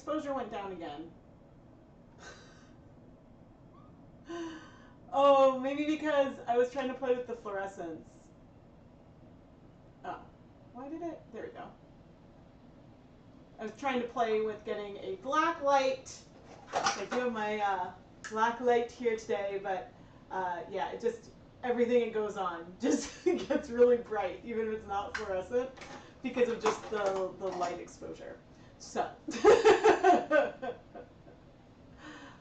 exposure went down again. Oh, maybe because I was trying to play with the fluorescence. Oh, why did it? There we go. I was trying to play with getting a black light. I do have my black light here today, but yeah, it just, everything it goes on just gets really bright, even if it's not fluorescent, because of just the light exposure. So,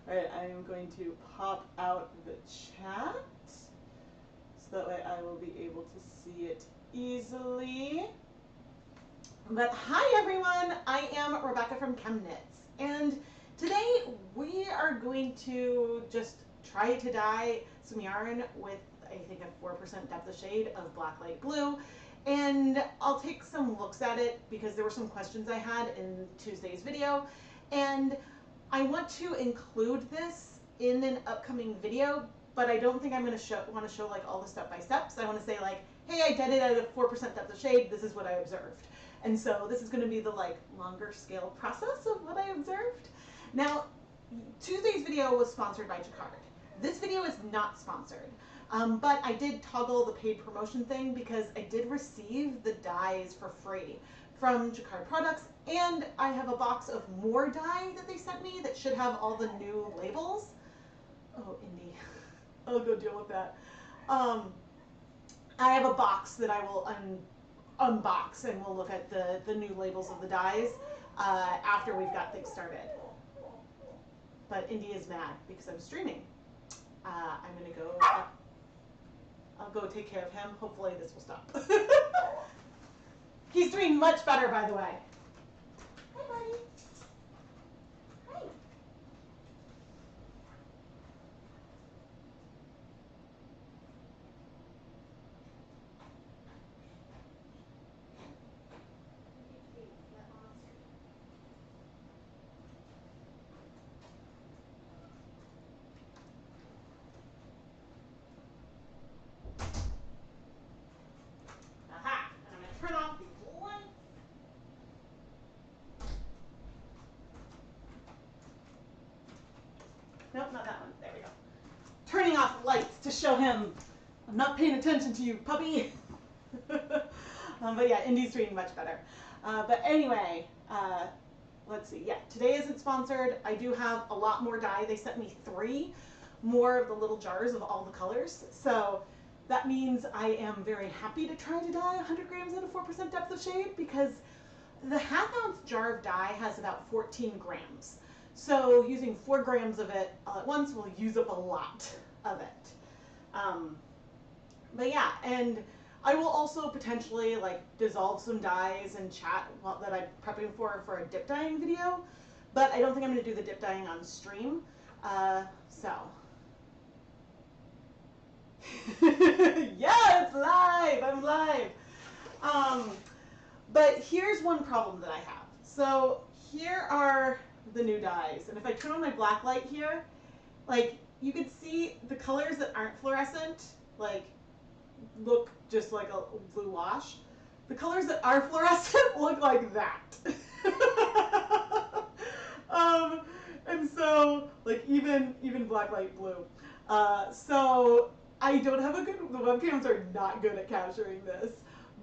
all right, I am going to pop out the chat, so that way I will be able to see it easily. But hi everyone, I am Rebecca from ChemKnits, and today we are going to just try to dye some yarn with, I think, a 4% depth of shade of Blacklight blue, and I'll take some looks at it because there were some questions I had in Tuesday's video, and I want to include this in an upcoming video, but I don't think I'm going to want to show like all the step-by-steps. I want to say like, hey, I did it at a 4% depth of shade, this is what I observed. And so this is going to be the like longer scale process of what I observed. Now, Tuesday's video was sponsored by Jacquard. This video is not sponsored, but I did toggle the paid promotion thing because I did receive the dyes for free from Jacquard products, and I have a box of more dye that they sent me that should have all the new labels. Oh, Indy, I'll go deal with that. I have a box that I will unbox, and we'll look at the new labels of the dyes after we've got things started. But Indy is mad because I'm streaming. I'm gonna go, I'll go take care of him. Hopefully this will stop. He's doing much better, by the way. Hi, buddy. Hi. Aha! And I'm going to turn off these lights. Nope, not that one. There we go. Turning off lights to show him I'm not paying attention to you, puppy. But yeah, Indy's doing much better. But anyway, let's see. Yeah, today isn't sponsored. I do have a lot more dye. They sent me 3 more of the little jars of all the colors. So that means I am very happy to try to dye 100 grams at a 4% depth of shade, because the ½ ounce jar of dye has about 14 grams. So using 4 grams of it all at once will use up a lot of it. But yeah, and I will also potentially like dissolve some dyes and chat that I'm prepping for a dip dyeing video, but I don't think I'm going to do the dip dyeing on stream. So yeah, it's live. I'm live. But here's one problem that I have. So here are the new dyes, and if I turn on my black light here, like you can see the colors that aren't fluorescent like look just like a blue wash. The colors that are fluorescent look like that. And so like even black light blue. So I don't have a good, the webcams are not good at capturing this,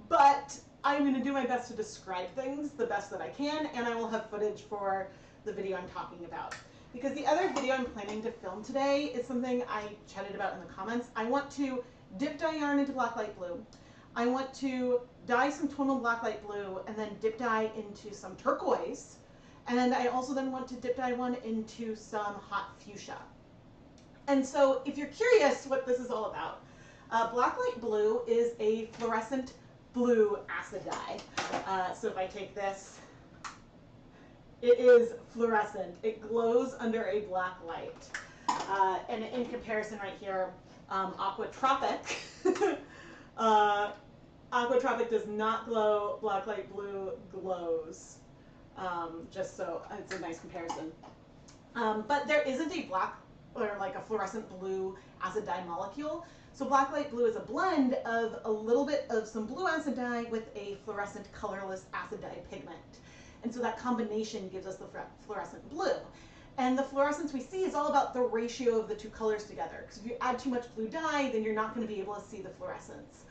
but I'm going to do my best to describe things the best that I can, and I will have footage for the video I'm talking about. Because the other video I'm planning to film today is something I chatted about in the comments. I want to dip dye yarn into Blacklight blue. I want to dye some tonal Blacklight blue and then dip dye into some turquoise. And I also then want to dip dye one into some hot fuchsia. And so if you're curious what this is all about, Blacklight blue is a fluorescent blue acid dye. So if I take this, it is fluorescent. It glows under a black light. And in comparison right here, Aquatropic, Aquatropic does not glow, Blacklight blue glows. Just so it's a nice comparison. But there isn't a black or like a fluorescent blue acid dye molecule. So Blacklight blue is a blend of a little bit of some blue acid dye with a fluorescent colorless acid dye pigment. And so that combination gives us the fluorescent blue. And the fluorescence we see is all about the ratio of the two colors together. Because if you add too much blue dye, then you're not going to be able to see the fluorescence.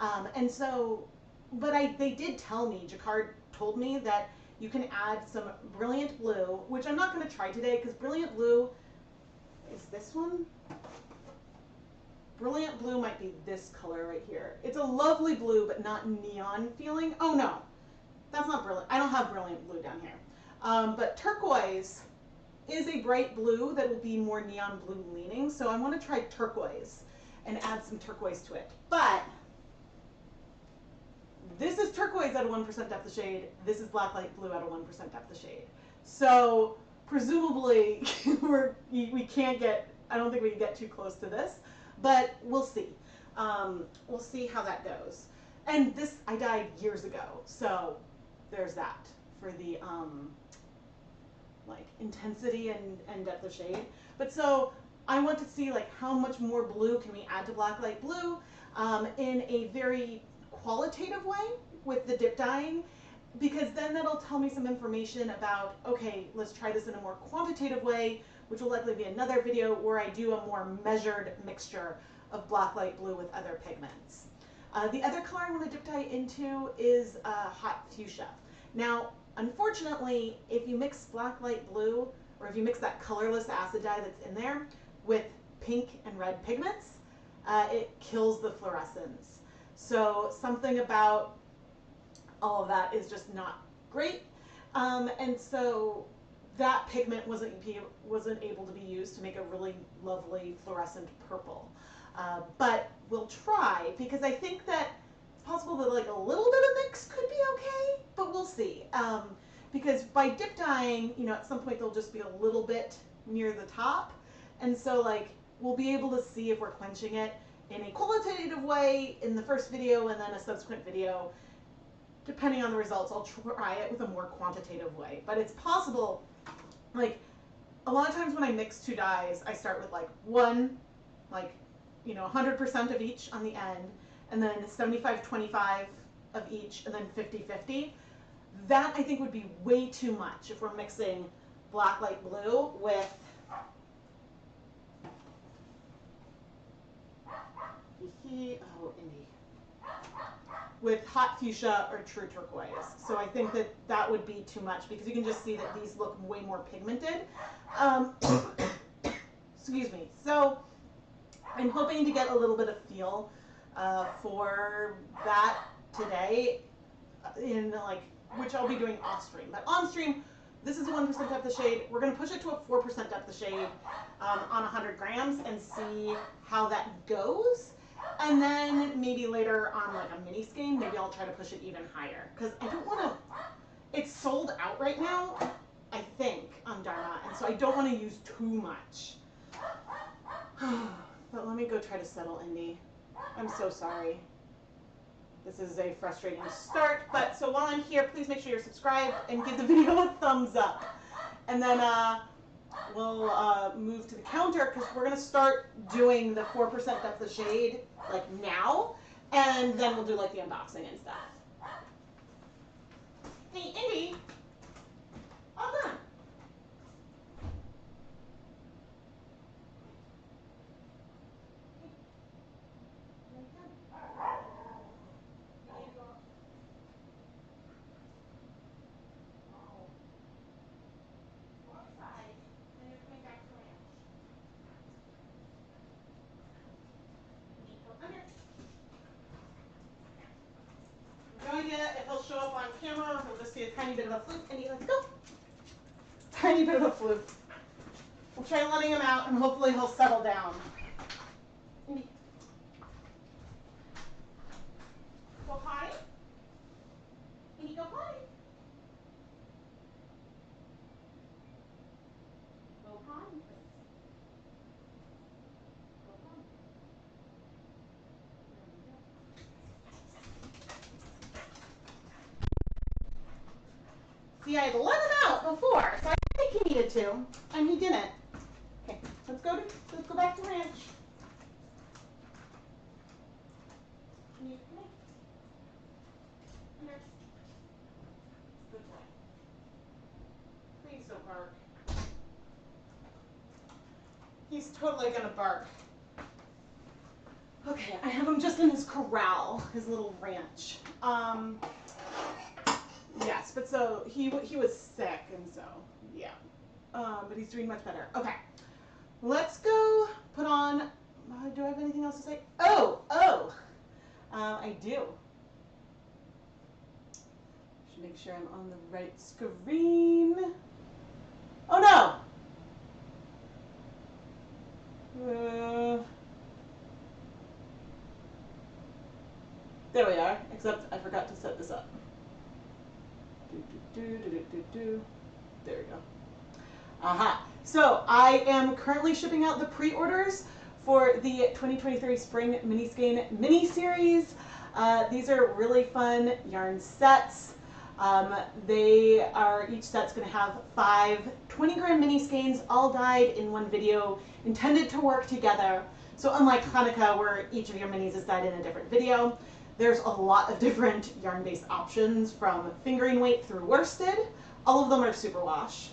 And so, but they did tell me, Jacquard told me that you can add some brilliant blue, which I'm not going to try today because brilliant blue is this one. Brilliant blue might be this color right here. It's a lovely blue, but not neon feeling. Oh no, that's not brilliant. I don't have brilliant blue down here. But turquoise is a bright blue that will be more neon blue leaning. So I want to try turquoise and add some turquoise to it. But this is turquoise at a 1% depth of shade. This is Blacklight blue at a 1% depth of shade. So presumably we can't get, I don't think we can get too close to this, but we'll see. We'll see how that goes. And this, I dyed years ago. So there's that for the like intensity and depth of shade. But so I want to see like how much more blue can we add to Blacklight blue in a very qualitative way with the dip dyeing, because then that'll tell me some information about, okay, let's try this in a more quantitative way, which will likely be another video where I do a more measured mixture of Blacklight blue with other pigments. The other color I want to dip dye into is hot fuchsia. Now, unfortunately, if you mix Blacklight blue, or if you mix that colorless acid dye that's in there with pink and red pigments, it kills the fluorescence. So something about all of that is just not great. And so that pigment wasn't able to be used to make a really lovely fluorescent purple. But we'll try, because I think that it's possible that like a little bit of mix could be okay, but we'll see. Because by dip dyeing, you know, at some point there'll just be a little bit near the top. And so like we'll be able to see if we're quenching it in a qualitative way in the first video, and then a subsequent video, depending on the results, I'll try it with a more quantitative way. But it's possible, like a lot of times when I mix two dyes, I start with like one, like, you know, 100% of each on the end, and then 75-25 of each, and then 50-50. That I think would be way too much if we're mixing Blacklight blue with with hot fuchsia or true turquoise. So I think that that would be too much, because you can just see that these look way more pigmented. Excuse me. So I'm hoping to get a little bit of feel for that today, in like, which I'll be doing off stream. But on stream, this is a 1% depth of shade. We're going to push it to a 4% depth of shade on 100 grams and see how that goes. And then maybe later on like a mini skein, maybe I'll try to push it even higher. Because I don't want to, it's sold out right now, I think, on Dharma. And so I don't want to use too much. But let me go try to settle Indy. I'm so sorry. This is a frustrating start. But so while I'm here, please make sure you're subscribed and give the video a thumbs up. And then we'll move to the counter, because we're going to start doing the 4% depth of shade like now, and then we'll do like the unboxing and stuff. Hey, Indy, all done. No idea if he'll show up on camera, or he'll just be a tiny bit of a fluke. Indy, let's go. Tiny bit of a fluke. We'll try letting him out, and hopefully he'll settle down. Indy. Go potty. Indy, go potty. Go potty. Go potty. See, I had let him out before, so I didn't think he needed to, and he didn't. Okay, let's go back to ranch. Good boy. so bark. He's totally gonna bark. Okay, I have him just in his corral, his little ranch. Yes, but so he was sick, and so yeah. But he's doing much better. Okay, let's go put on. Do I have anything else to say? Oh, I do. Should make sure I'm on the right screen. Oh no. There we are, except I forgot to set this up. There we go. Aha. So I am currently shipping out the pre-orders for the 2023 Spring Mini Skein mini series. These are really fun yarn sets. Each set's going to have 5 20-gram mini skeins all dyed in one video, intended to work together. So unlike Hanukkah, where each of your minis is dyed in a different video, there's a lot of different yarn-based options from fingering weight through worsted. All of them are superwash.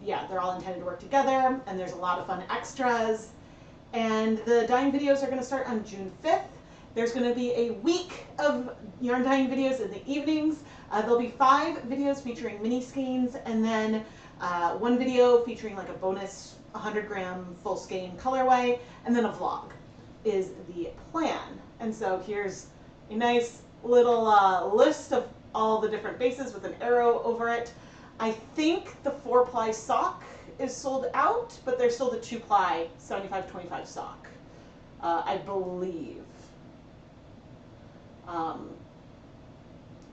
Yeah, they're all intended to work together, and there's a lot of fun extras. And the dyeing videos are going to start on June 5th. There's going to be a week of yarn dyeing videos in the evenings. There'll be 5 videos featuring mini skeins, and then 1 video featuring like a bonus 100-gram full skein colorway, and then a vlog is the plan. And so here's a nice little list of all the different bases with an arrow over it. I think the 4-ply sock is sold out, but there's still the 2-ply 75-25 sock, I believe.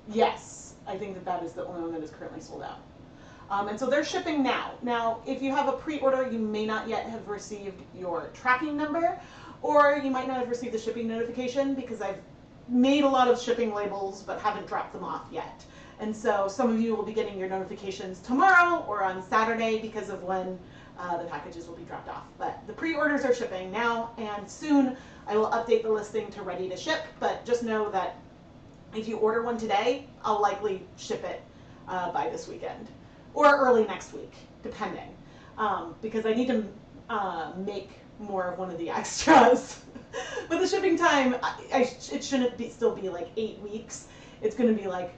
Yes, I think that is the only one that is currently sold out. And so they're shipping now. Now, if you have a pre-order, you may not yet have received your tracking number, or you might not have received the shipping notification because I've made a lot of shipping labels but haven't dropped them off yet. And so some of you will be getting your notifications tomorrow or on Saturday because of when the packages will be dropped off. But the pre-orders are shipping now, and soon I will update the listing to ready to ship. But just know that if you order one today, I'll likely ship it by this weekend or early next week, depending. Because I need to make more of one of the extras. But the shipping time, it shouldn't still be like 8 weeks. It's going to be like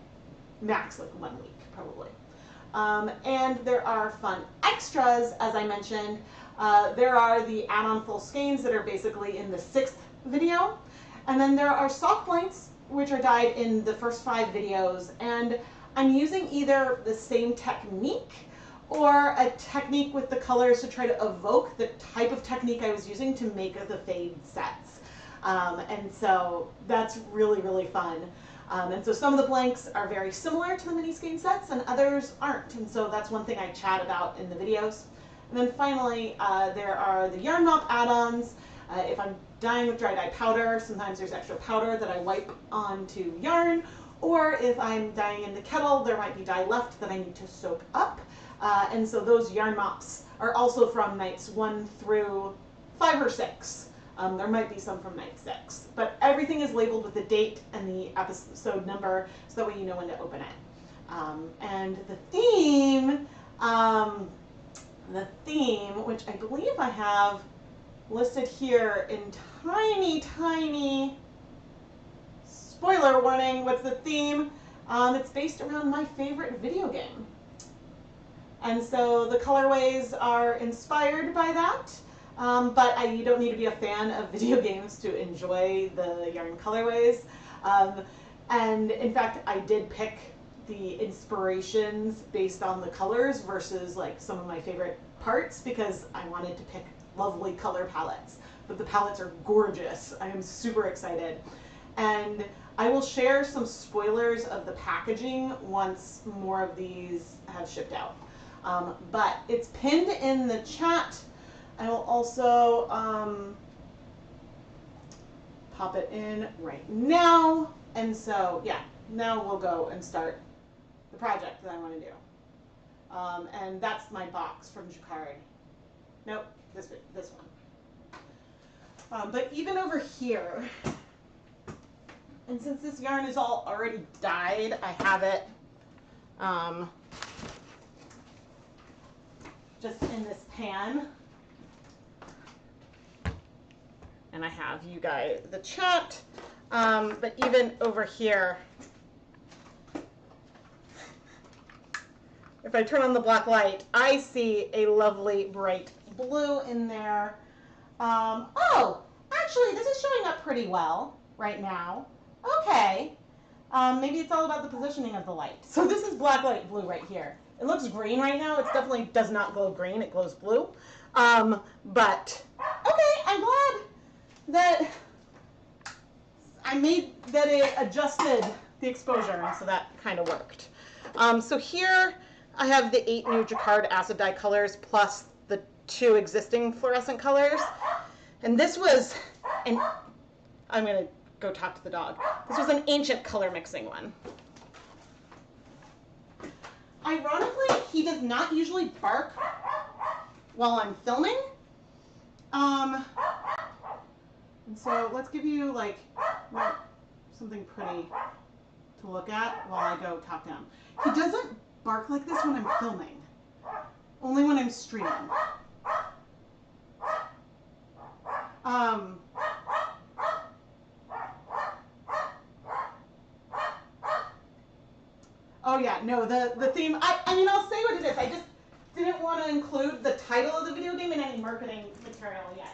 max like 1 week probably. And there are fun extras, as I mentioned. There are the add-on full skeins that are basically in the 6th video. And then there are sock blanks, which are dyed in the first 5 videos. And I'm using either the same technique or a technique with the colors to try to evoke the type of technique I was using to make the fade sets. And so that's really, really fun. And so some of the blanks are very similar to the mini skein sets and others aren't. And so that's one thing I chat about in the videos. And then finally, there are the yarn mop add-ons. If I'm dyeing with dry dye powder, sometimes there's extra powder that I wipe onto yarn. Or if I'm dyeing in the kettle, there might be dye left that I need to soak up. And so those yarn mops are also from nights 1 through 5 or 6. There might be some from night 6. But everything is labeled with the date and the episode number, so that way you know when to open it. And the theme, which I believe I have listed here in tiny, tiny, spoiler warning, what's the theme? It's based around my favorite video game. And so the colorways are inspired by that, but you don't need to be a fan of video games to enjoy the yarn colorways. And in fact, I did pick the inspirations based on the colors versus like some of my favorite parts because I wanted to pick lovely color palettes. But the palettes are gorgeous. I am super excited. And I will share some spoilers of the packaging once more of these have shipped out. But it's pinned in the chat. I will also pop it in right now. And so, yeah, now we'll go and start the project that I want to do. And that's my box from Jacquard. Nope, this one. But even over here, and since this yarn is all already dyed, I have it just in this pan. And I have you guys, the chat, but even over here, if I turn on the black light, I see a lovely bright blue in there. Oh, actually, this is showing up pretty well right now. Okay, maybe it's all about the positioning of the light. So this is black light blue right here. It looks green right now. It definitely does not glow green. It glows blue. But okay, I'm glad that it adjusted the exposure, and so that kind of worked. So here I have the 8 new Jacquard acid dye colors plus the 2 existing fluorescent colors. And this was I'm going to go talk to the dog. This was an ancient color mixing one. Ironically, he does not usually bark while I'm filming. And so let's give you like something pretty to look at while I go top down. He doesn't bark like this when I'm filming, only when I'm streaming. Oh yeah, no, the theme, I mean, I'll say what it is. I just didn't want to include the title of the video game in any marketing material yet.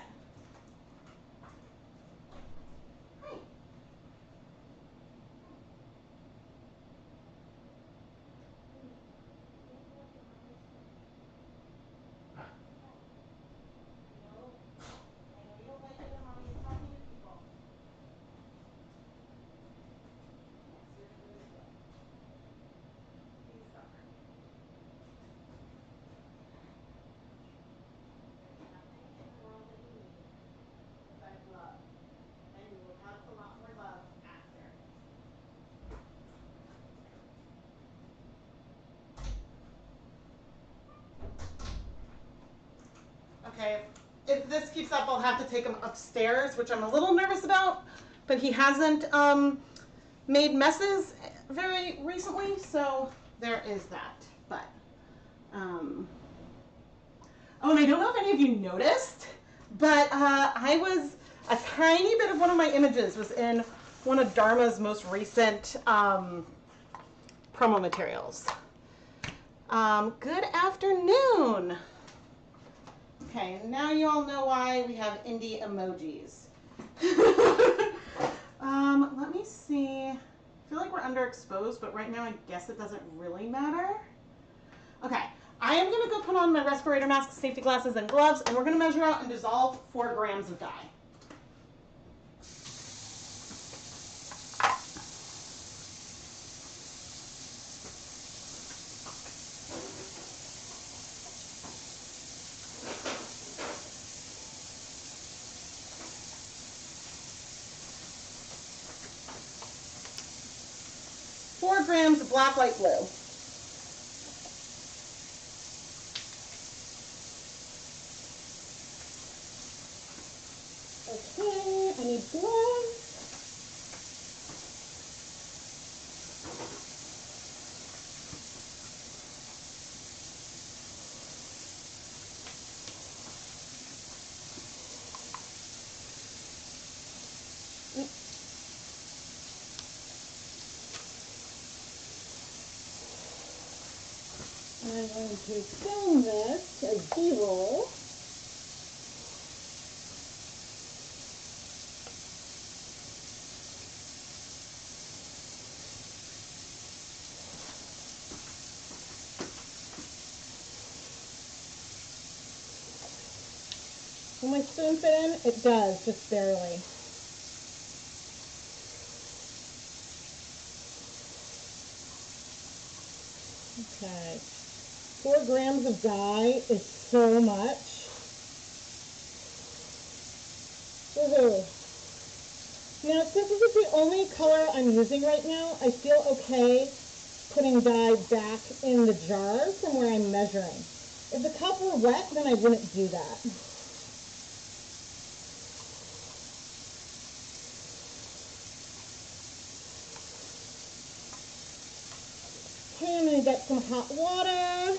Okay, if this keeps up, I'll have to take him upstairs, which I'm a little nervous about, but he hasn't made messes very recently, so there is that. But, oh, and I don't know if any of you noticed, but a tiny bit of one of my images was in one of Dharma's most recent promo materials. Good afternoon. Okay, now you all know why we have indie emojis. Let me see. I feel like we're underexposed, but right now I guess it doesn't really matter. Okay, I am going to go put on my respirator mask, safety glasses, and gloves, and we're going to measure out and dissolve 4 grams of dye. Grams of Blacklight blue. Okay, I need gloves. I'm going to film this as B-roll. Will my spoon fit in? It does, just barely. Okay. 4 grams of dye is so much. Woohoo. Now, since this is the only color I'm using right now, I feel okay putting dye back in the jar from where I'm measuring. If the cup were wet, then I wouldn't do that. Okay, I'm going to get some hot water.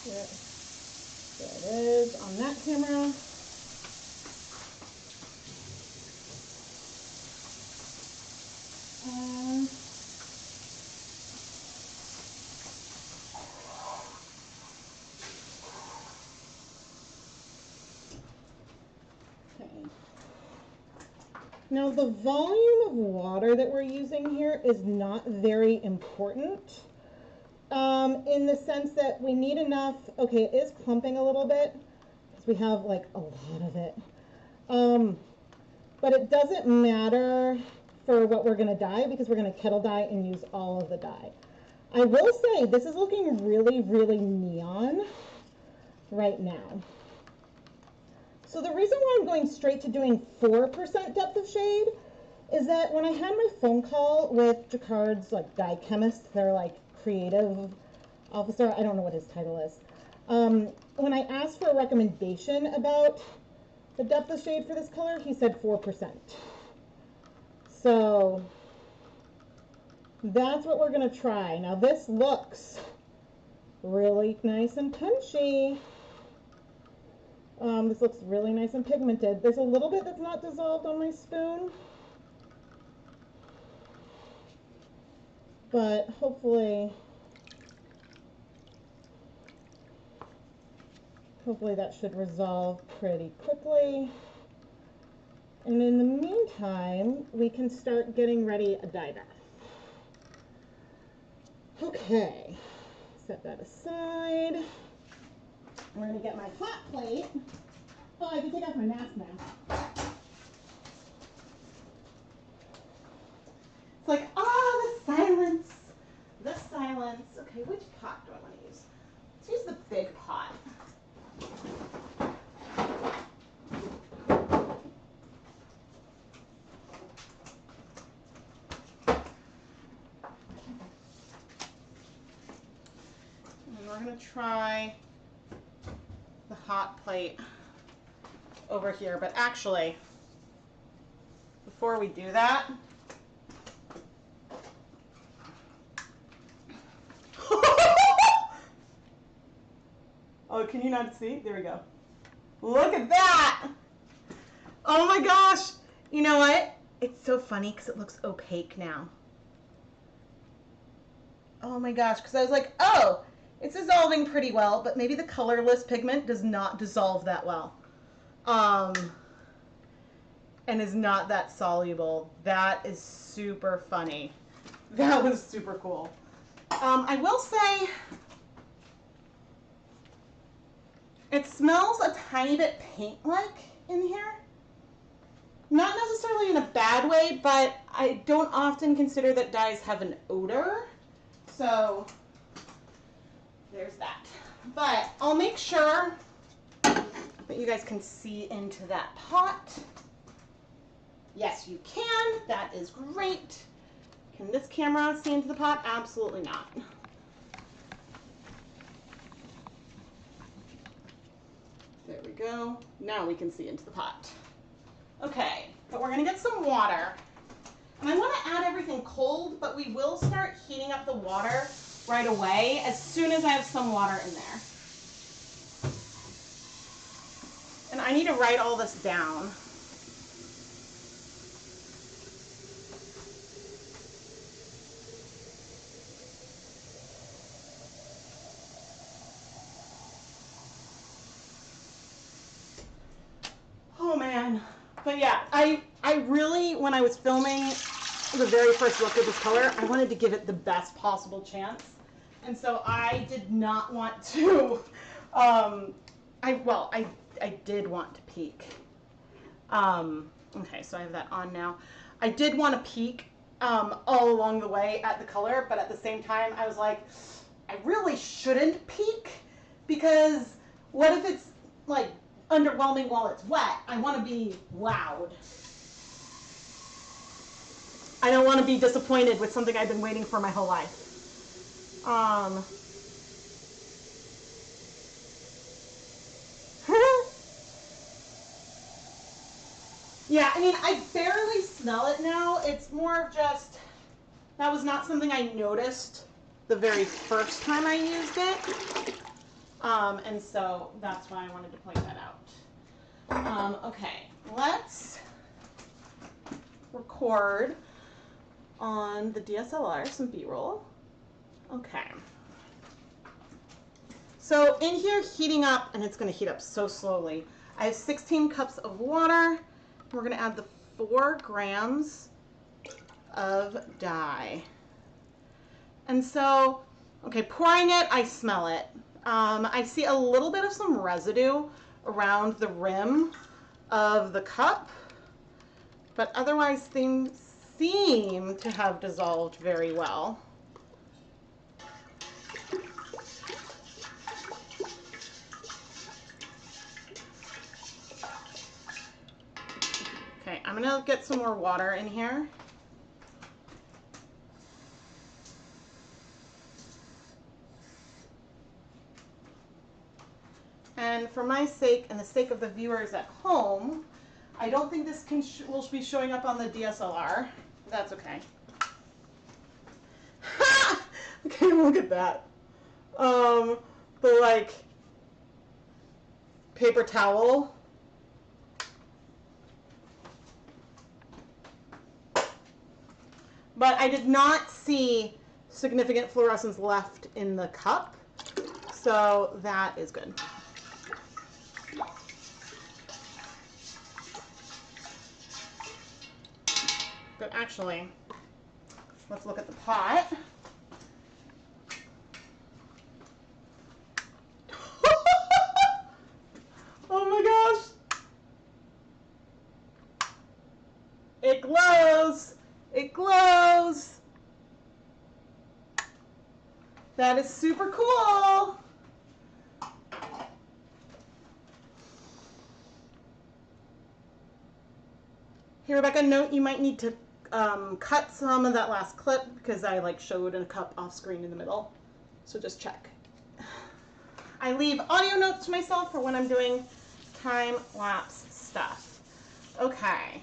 There it is on that camera. Now the volume of water that we're using here is not very important in the sense that we need enough, okay, it is clumping a little bit because we have like a lot of it. But it doesn't matter for what we're going to dye because we're going to kettle dye and use all of the dye. I will say this is looking really, really neon right now. So the reason why I'm going straight to doing 4% depth of shade is that when I had my phone call with Jacquard's like dye chemist, their like creative officer, I don't know what his title is. When I asked for a recommendation about the depth of shade for this color, he said 4%. So that's what we're gonna try. Now this looks really nice and punchy. This looks really nice and pigmented. There's a little bit that's not dissolved on my spoon, but hopefully that should resolve pretty quickly. And in the meantime, we can start getting ready a dye bath. Okay, set that aside. We're gonna get my hot plate. Oh, I can take off my mask now. It's like, the silence. The silence. Okay, which pot do I want to use? Let's use the big pot. And we're gonna try the hot plate over here, but actually, before we do that, oh, can you not see? There we go. Look at that! Oh my gosh! You know what? It's so funny because it looks opaque now. Oh my gosh, because I was like, oh, it's dissolving pretty well, but maybe the colorless pigment does not dissolve that well. And is not that soluble. That is super funny. That was super cool. I will say it smells a tiny bit paint-like in here. Not necessarily in a bad way, but I don't often consider that dyes have an odor. So there's that. But I'll make sure that you guys can see into that pot. Yes, you can. That is great. Can this camera see into the pot? Absolutely not. There we go. Now we can see into the pot. Okay, but we're gonna get some water. And I want to add everything cold, but we will start heating up the water right away as soon as I have some water in there. And I need to write all this down. Oh man. But yeah, I really, when I was filming the very first look at this color, I wanted to give it the best possible chance. And so I did not want to, I did want to peek. Okay, so I have that on now. I did want to peek all along the way at the color, but at the same time, I was like, I really shouldn't peek because what if it's like underwhelming while it's wet? I want to be loud. I don't want to be disappointed with something I've been waiting for my whole life. Yeah, I mean, I barely smell it now. It's more of just, that was not something I noticed the very first time I used it. And so that's why I wanted to point that out. Okay, let's record on the DSLR some B-roll. Okay. So in here, heating up, and it's going to heat up so slowly. I have 16 cups of water. We're going to add the 4 grams of dye. And so, okay, pouring it, I smell it. I see a little bit of some residue around the rim of the cup, but otherwise things seem to have dissolved very well. Okay, I'm gonna get some more water in here. And for my sake and the sake of the viewers at home, I don't think this will be showing up on the DSLR. That's okay. Ha! Okay, look at that. The like paper towel. But I did not see significant fluorescence left in the cup, so that is good. But actually, let's look at the pot. Oh my gosh! It glows! It glows! That is super cool! Hey Rebecca, note you might need to cut some of that last clip because I like showed a cup off screen in the middle. So just check. I leave audio notes to myself for when I'm doing time-lapse stuff. Okay.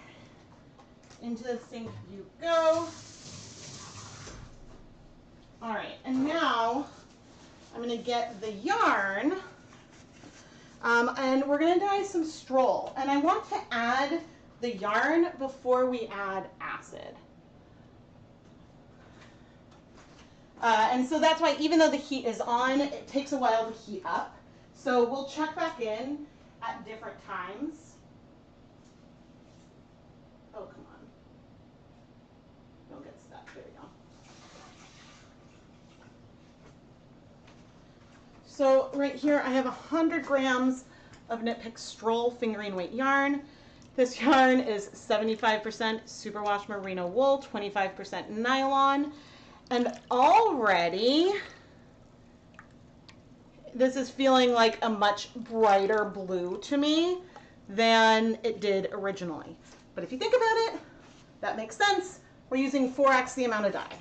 Into the sink you go. All right, and now I'm gonna get the yarn and we're gonna dye some stroll. And I want to add the yarn before we add acid. And so that's why even though the heat is on, it takes a while to heat up. So we'll check back in at different times. Oh, come on. Don't get stuck. There we go. So right here I have 100 grams of Knit Pick Stroll fingering weight yarn. This yarn is 75% superwash merino wool, 25% nylon, and already this is feeling like a much brighter blue to me than it did originally. But if you think about it, that makes sense. We're using 4x the amount of dye.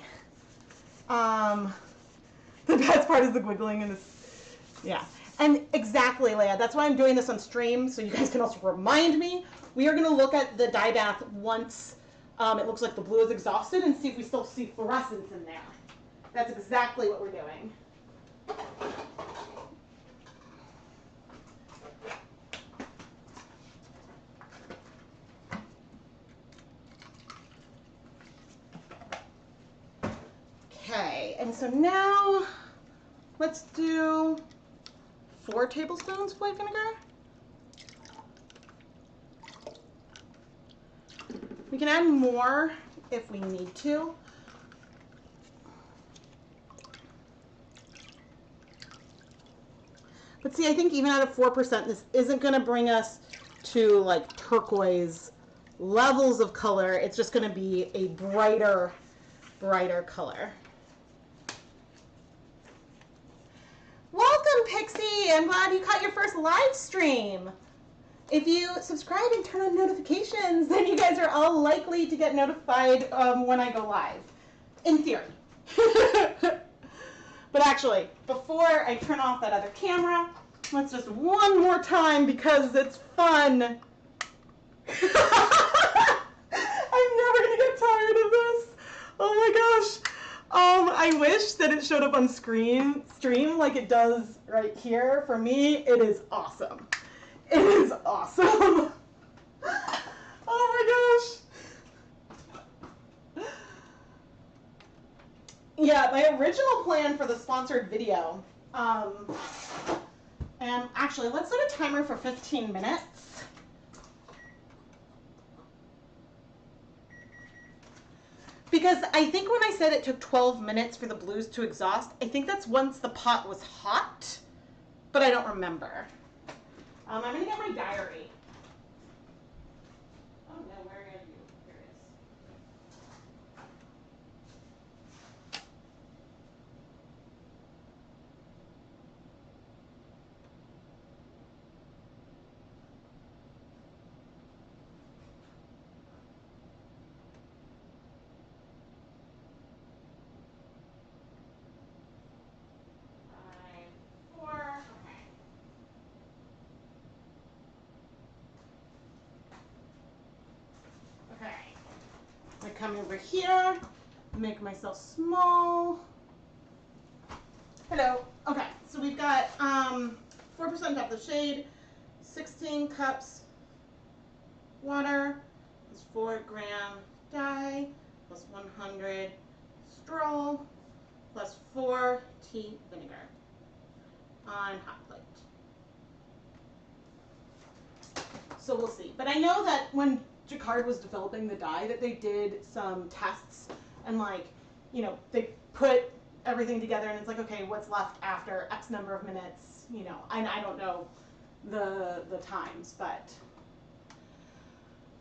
The best part is the wiggling in this. Yeah, and exactly, Leia. That's why I'm doing this on stream, so you guys can also remind me. We are going to look at the dye bath once it looks like the blue is exhausted and see if we still see fluorescence in there. That's exactly what we're doing. Okay, and so now let's do 4 tablespoons of white vinegar. We can add more if we need to. But see, I think even at a 4%, this isn't going to bring us to like turquoise levels of color. It's just going to be a brighter color. Welcome, Pixie! I'm glad you caught your first live stream. If you subscribe and turn on notifications, then you guys are all likely to get notified when I go live. In theory. But actually, before I turn off that other camera, let's just one more time because it's fun. I'm never going to get tired of this. Oh my gosh. I wish that it showed up on stream like it does right here. For me, it is awesome. It is awesome. Oh my gosh. Yeah, my original plan for the sponsored video, and actually, let's set a timer for 15 minutes. Because I think when I said it took 12 minutes for the blues to exhaust, I think that's once the pot was hot, but I don't remember. I'm going to get my diary. Oh no, where are you? Here it is. I come over here, make myself small. Hello. Okay, so we've got 4% depth of shade, 16 cups water, plus 4 gram dye, plus 100 straw, plus 4 tea vinegar on hot plate. So we'll see. But I know that when Jacquard was developing the dye that they did some tests and like, you know, they put everything together and it's like, okay, what's left after X number of minutes, you know, and I don't know the times, but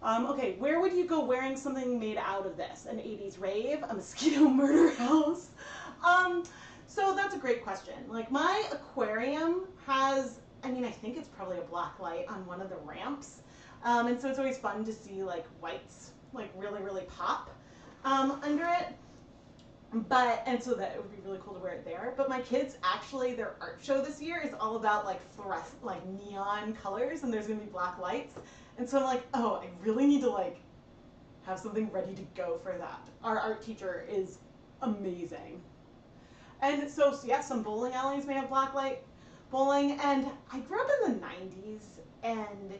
okay, where would you go wearing something made out of this? An 80s rave, a mosquito murder house? So that's a great question. Like my aquarium has, I mean, I think it's probably a Blacklight on one of the ramps. And so it's always fun to see like whites like really, really pop under it. But, and so that it would be really cool to wear it there. But my kids actually, their art show this year is all about like fluorescent, like neon colors, and there's gonna be black lights. And so I'm like, oh, I really need to like have something ready to go for that. Our art teacher is amazing. And so yeah, some bowling alleys may have blacklight bowling. And I grew up in the 90s and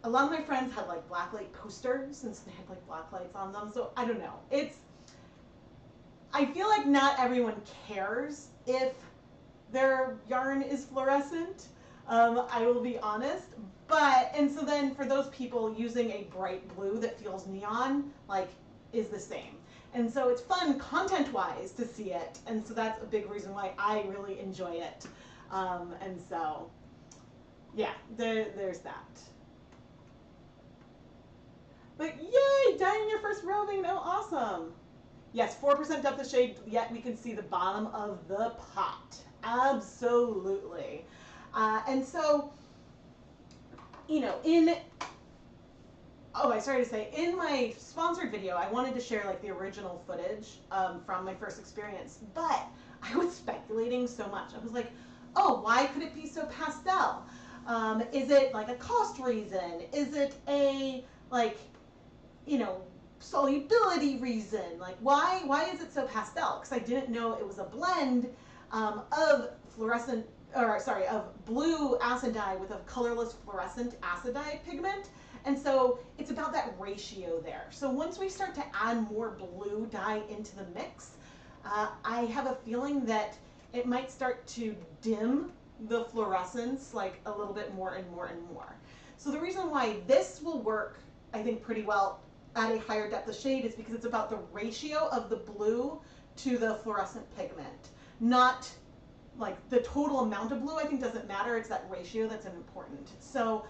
a lot of my friends had like blacklight posters and so they had like black lights on them. So I don't know. I feel like not everyone cares if their yarn is fluorescent. I will be honest. But, and so then for those people using a bright blue that feels neon, like, is the same. And so it's fun content-wise to see it. And so that's a big reason why I really enjoy it. And so, yeah, there's that. But yay, dyeing your first roving, oh awesome. Yes, 4% depth of shade, yet we can see the bottom of the pot. Absolutely. And so, you know, I started to say, in my sponsored video, I wanted to share like the original footage from my first experience, but I was speculating so much. I was like, oh, why could it be so pastel? Is it like a cost reason? Is it a, like, you know, solubility reason? Like, why is it so pastel? Because I didn't know it was a blend of fluorescent, or sorry, of blue acid dye with a colorless fluorescent acid dye pigment. And so it's about that ratio there. So once we start to add more blue dye into the mix, I have a feeling that it might start to dim the fluorescence like a little bit more and more and more. So the reason why this will work, I think, pretty well at a higher depth of shade is because it's about the ratio of the blue to the fluorescent pigment, not like the total amount of blue. I think doesn't matter. It's that ratio that's important. So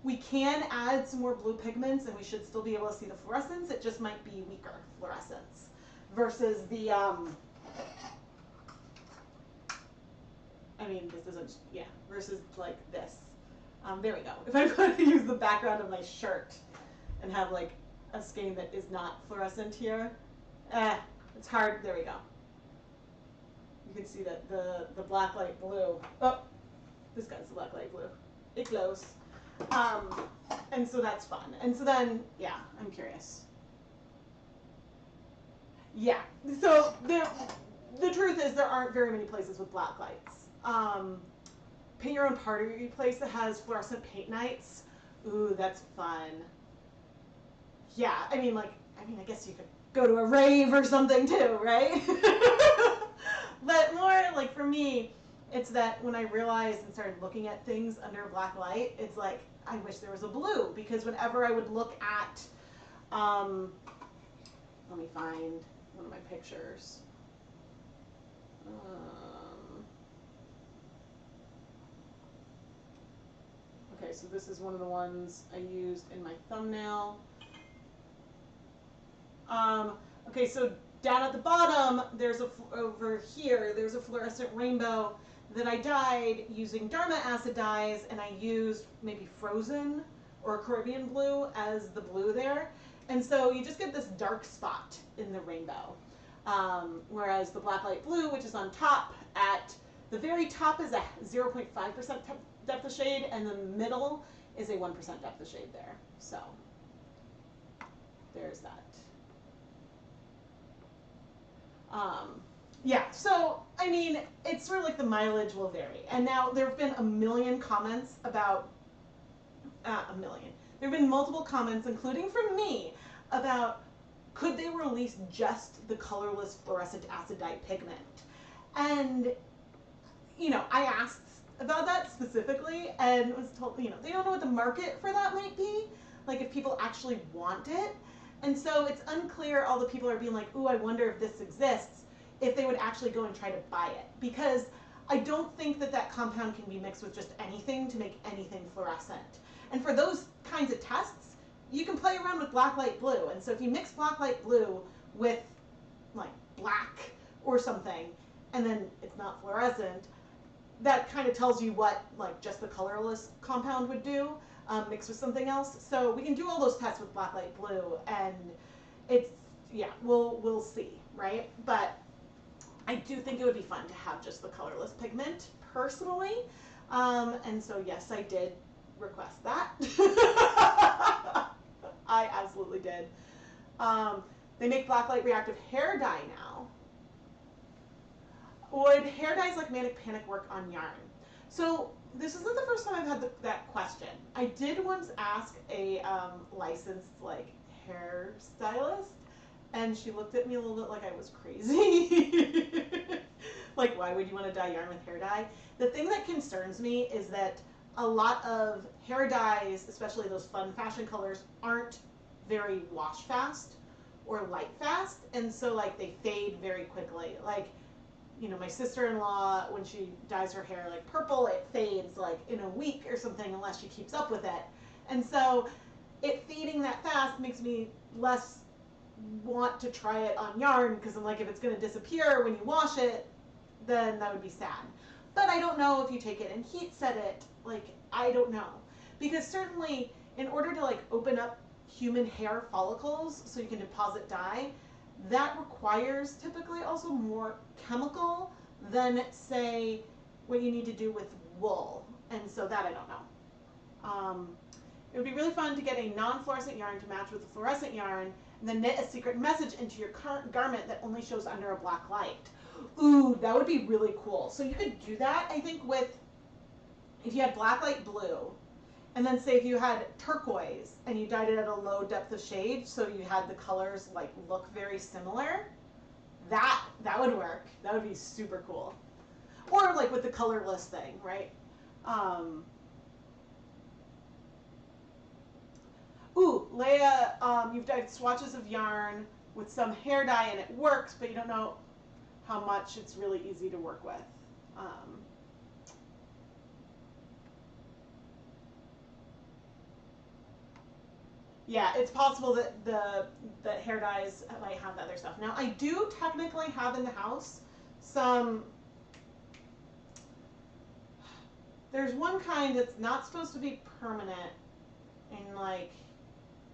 we can add some more blue pigments and we should still be able to see the fluorescence. It just might be weaker fluorescence versus the, I mean, this isn't, yeah, versus like this. There we go. If I want to use the background of my shirt and have like a skein that is not fluorescent here, it's hard. There we go. You can see that the Blacklight blue, oh, this guy's the Blacklight blue. It glows. And so that's fun. And so then, yeah, I'm curious. Yeah, so the truth is there aren't very many places with black lights. Paint your own party place that has fluorescent paint nights. Ooh, that's fun. Yeah, I mean, I guess you could go to a rave or something too, right? But more like for me, it's that when I realized and started looking at things under black light, it's like, I wish there was a blue, because whenever I would look at, let me find one of my pictures. Okay, so this is one of the ones I used in my thumbnail. Okay, so down at the bottom, over here, there's a fluorescent rainbow that I dyed using Dharma acid dyes, and I used maybe Frozen or Caribbean blue as the blue there. And so you just get this dark spot in the rainbow. Whereas the Blacklight blue, which is on top, at the very top is a 0.5% depth of shade, and the middle is a 1% depth of shade there. So there's that. Yeah, so, I mean, it's sort of like the mileage will vary. And now there have been a million comments about, there have been multiple comments, including from me, about could they release just the colorless fluorescent acid dye pigment? And, you know, I asked about that specifically and was told, you know, they don't know what the market for that might be, like if people actually want it. And so it's unclear, all the people are being like, ooh, I wonder if this exists, if they would actually go and try to buy it. Because I don't think that that compound can be mixed with just anything to make anything fluorescent. And for those kinds of tests, you can play around with Blacklight blue. And so if you mix Blacklight blue with like black or something, and then it's not fluorescent, that kind of tells you what like just the colorless compound would do. Mixed with something else. So we can do all those tests with Blacklight blue, and it's, yeah, we'll see, right? But I do think it would be fun to have just the colorless pigment, personally. And so yes, I did request that. I absolutely did. They make Blacklight reactive hair dye now. Would hair dyes like Manic Panic work on yarn? So this isn't the first time I've had that question. I did once ask a licensed like hairstylist, and she looked at me a little bit like I was crazy. Like, why would you want to dye yarn with hair dye? The thing that concerns me is that a lot of hair dyes, especially those fun fashion colors, aren't very wash fast or light fast, and so like they fade very quickly. Like, you know, my sister-in-law, when she dyes her hair like purple, it fades like in a week or something unless she keeps up with it. And so it fading that fast makes me less want to try it on yarn, because I'm like, if it's going to disappear when you wash it, then that would be sad. But I don't know if you take it and heat set it, like, I don't know. Because certainly in order to like open up human hair follicles so you can deposit dye, that requires typically also more chemical than, say, what you need to do with wool. And so that I don't know. It would be really fun to get a non-fluorescent yarn to match with a fluorescent yarn, and then knit a secret message into your current garment that only shows under a black light. Ooh, that would be really cool. So you could do that, I think, with, if you had Blacklight blue, and then say if you had turquoise and you dyed it at a low depth of shade, so you had the colors like look very similar, that would work. That would be super cool. Or like with the colorless thing, right? Ooh, Leia, you've dyed swatches of yarn with some hair dye and it works, but you don't know how much it's really easy to work with. Yeah, it's possible that hair dyes might have other stuff. Now, I do technically have in the house some, there's one kind that's not supposed to be permanent, and like,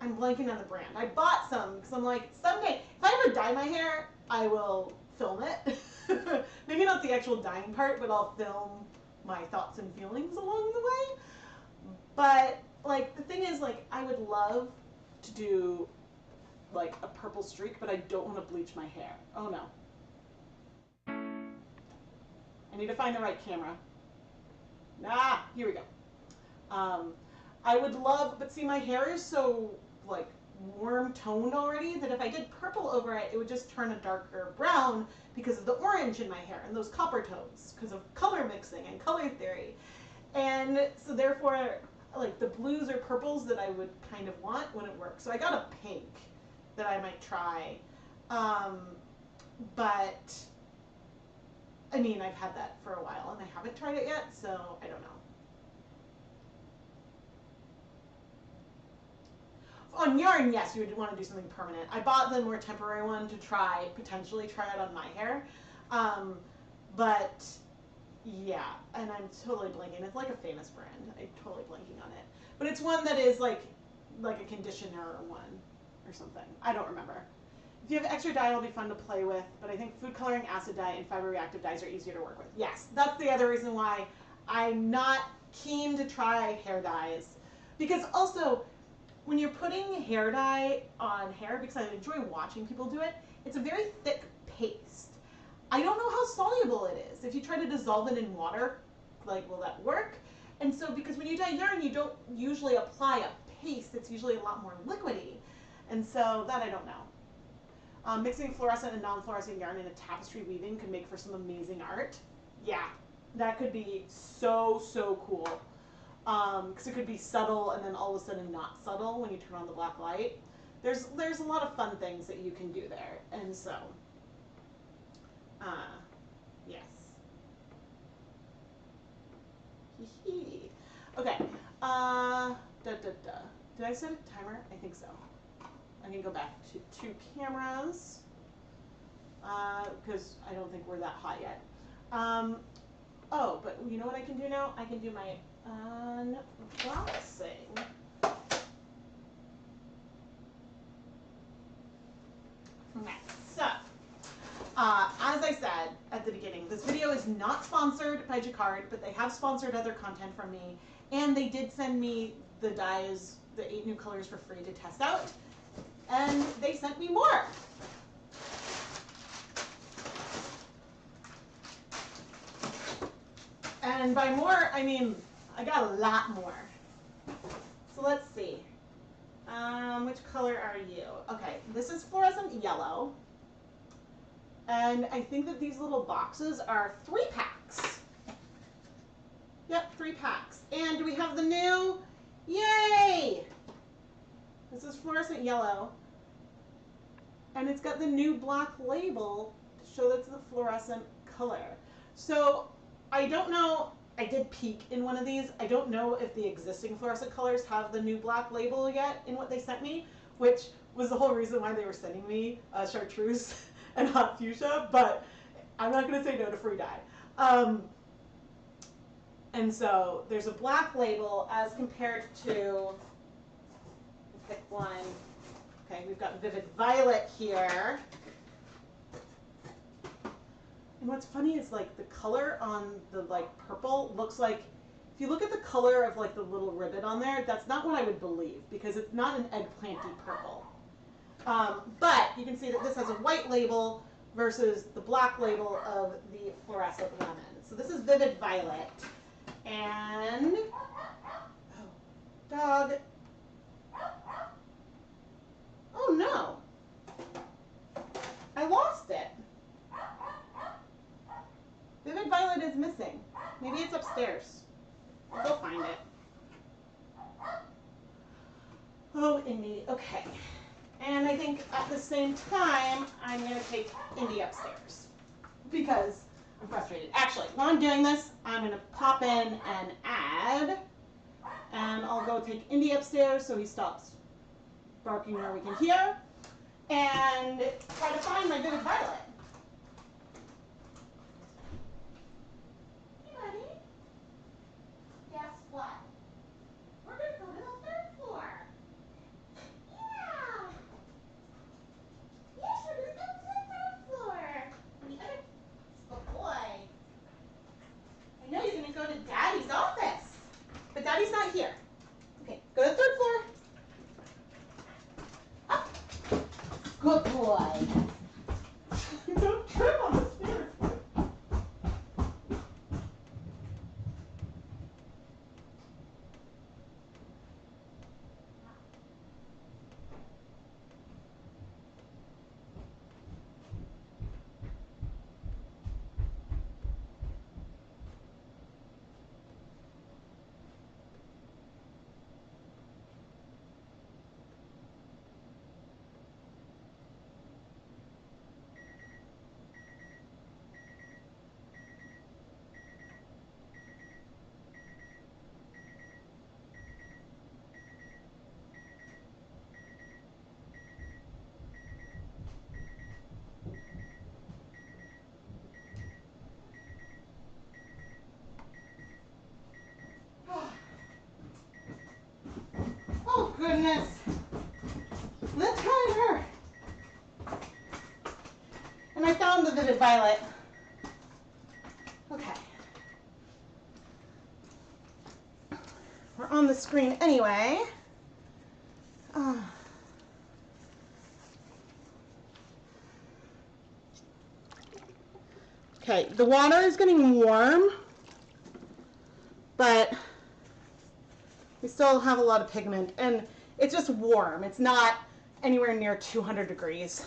I'm blanking on the brand. I bought some because I'm like, someday, if I ever dye my hair, I will film it. Maybe not the actual dyeing part, but I'll film my thoughts and feelings along the way. But like, the thing is, like, I would love to do like a purple streak, but I don't want to bleach my hair. Oh no. I need to find the right camera. Here we go. I would love, but see, my hair is so like warm toned already that if I did purple over it, it would just turn a darker brown because of the orange in my hair and those copper tones because of color mixing and color theory. And so therefore, like the blues or purples that I would kind of want wouldn't work. So I got a pink that I might try. But I mean, I've had that for a while and I haven't tried it yet, so I don't know. On yarn, yes, you would want to do something permanent. I bought the more temporary one to potentially try it on my hair. But yeah, and I'm totally blanking. It's like a famous brand. I'm totally blanking on it. But it's one that is like a conditioner one or something. I don't remember. If you have extra dye, it'll be fun to play with, but I think food coloring, acid dye, and fiber reactive dyes are easier to work with. Yes, that's the other reason why I'm not keen to try hair dyes. Because also, when you're putting hair dye on hair, because I enjoy watching people do it, it's a very thick paste. I don't know how soluble it is. If you try to dissolve it in water, like, will that work? And so, because when you dye yarn, you don't usually apply a paste. It's usually a lot more liquidy. And so, that I don't know. Mixing fluorescent and non-fluorescent yarn in a tapestry weaving could make for some amazing art. Yeah, that could be so, so cool. Because it could be subtle and then all of a sudden not subtle when you turn on the black light. There's a lot of fun things that you can do there, and so yes. Okay. Did I set a timer? I think so. I can go back to 2 cameras because I don't think we're that hot yet. Oh, but you know what I can do now? I can do my unboxing. Okay, so as I said at the beginning, this video is not sponsored by Jacquard, but they have sponsored other content from me, and they did send me the dyes, the 8 new colors for free to test out, and they sent me more. And by more, I mean, I got a lot more. So let's see. Which color are you? Okay, this is fluorescent yellow. And I think that these little boxes are 3 packs. Yep, 3 packs. And do we have the new? Yay! This is fluorescent yellow. And it's got the new black label to show that's the fluorescent color. So I don't know, I did peek in one of these. I don't know if the existing fluorescent colors have the new black label yet in what they sent me, which was the whole reason why they were sending me chartreuse and hot fuchsia, but I'm not going to say no to free dye. And so there's a black label as compared to, pick one. Okay, we've got Vivid Violet here. And what's funny is like the color on the like purple looks like, if you look at the color of like the little ribbon on there, that's not what I would believe because it's not an eggplanty purple. But you can see that this has a white label versus the black label of the fluorescent lemon. So this is Vivid Violet. And, oh, dog. Oh no, I lost it. Vivid Violet is missing. Maybe it's upstairs. I'll go find it. Oh, Indy. Okay. And I think at the same time, I'm going to take Indy upstairs because I'm frustrated. Actually, while I'm doing this, I'm going to pop in and add, and I'll go take Indy upstairs so he stops barking where we can hear, and try to find my Vivid Violet. Hey, buddy. Guess what? We're going to go to the 3rd floor. Yeah. Yes, we're going to go to the 3rd floor. And the other, oh boy. I know you're going to go to Daddy's office, but Daddy's not here. Okay, go to the 3rd floor. Up. Good boy. minutes. The timer. And I found the Vivid Violet. Okay. We're on the screen anyway. Okay, the water is getting warm, but we still have a lot of pigment, and it's just warm. It's not anywhere near 200 degrees.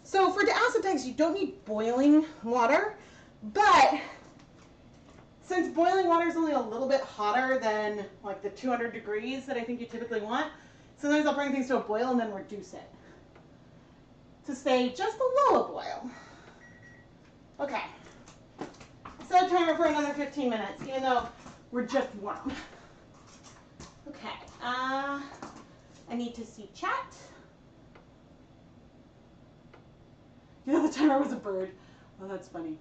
So for diacetyls, you don't need boiling water, but since boiling water is only a little bit hotter than like the 200 degrees that I think you typically want, sometimes I'll bring things to a boil and then reduce it to stay just below a boil. Okay, set a timer for another 15 minutes, even though we're just warm. Okay, I need to see chat. You know, the timer was a bird. Oh, that's funny.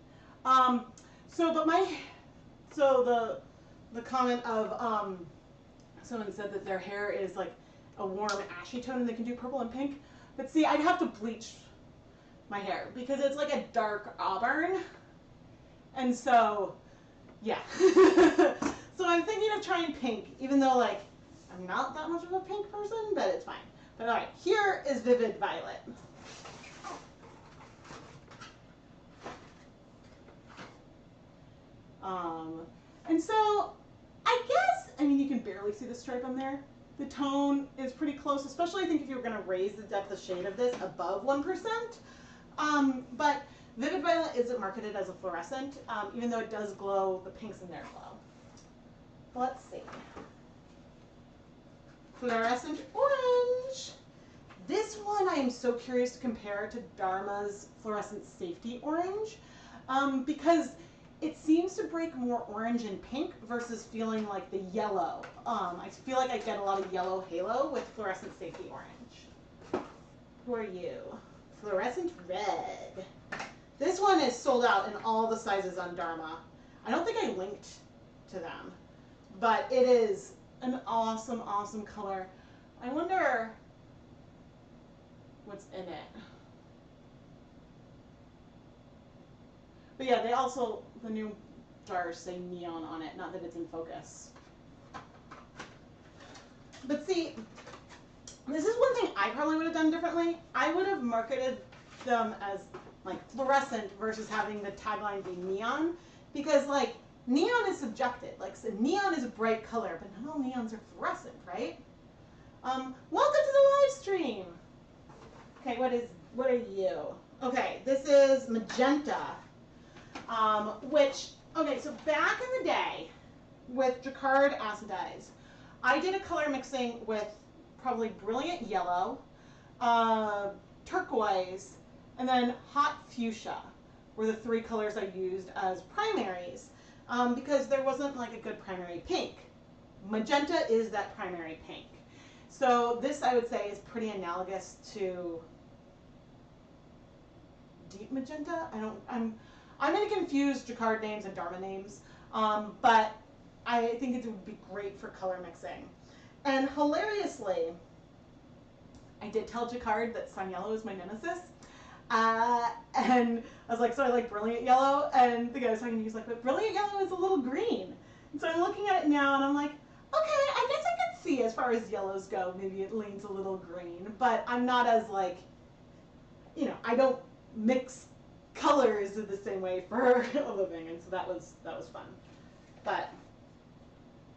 So the comment of someone said that their hair is like a warm ashy tone and they can do purple and pink. But see, I'd have to bleach my hair because it's like a dark auburn. And so, yeah. So I'm thinking of trying pink, even though like I'm not that much of a pink person, but it's fine. But all right, here is Vivid Violet. And so I guess, I mean, you can barely see the stripe on there. The tone is pretty close, especially I think if you were going to raise the depth of shade of this above 1%. But Vivid Violet isn't marketed as a fluorescent, even though it does glow, the pinks in there glow. Let's see. Fluorescent Orange. This one I am so curious to compare to Dharma's Fluorescent Safety Orange, because it seems to break more orange and pink versus feeling like the yellow. I feel like I get a lot of yellow halo with Fluorescent Safety Orange. Who are you? Fluorescent Red. This one is sold out in all the sizes on Dharma. I don't think I linked to them, but it is an awesome, awesome color. I wonder what's in it. But yeah, they also, the new jars say neon on it, not that it's in focus. But see, this is one thing I probably would have done differently. I would have marketed them as like fluorescent versus having the tagline be neon, because like neon is subjective. Like so neon is a bright color, but not all neons are fluorescent, right? Welcome to the live stream. Okay, what are you? Okay, this is magenta. So back in the day with Jacquard acid dyes, I did a color mixing with probably brilliant yellow, turquoise, and then hot fuchsia were the three colors I used as primaries, because there wasn't like a good primary pink. Magenta is that primary pink. So this I would say is pretty analogous to deep magenta. I'm going to confuse Jacquard names and Dharma names, but I think it would be great for color mixing. And hilariously, I did tell Jacquard that sun yellow is my nemesis. And I was like, so I like brilliant yellow. And the guy was talking to me, he's like, but brilliant yellow is a little green. And so I'm looking at it now and I'm like, okay, I guess I can see as far as yellows go, maybe it leans a little green, but I'm not as like, you know, I don't mix colors in the same way for a living, and so that was fun. But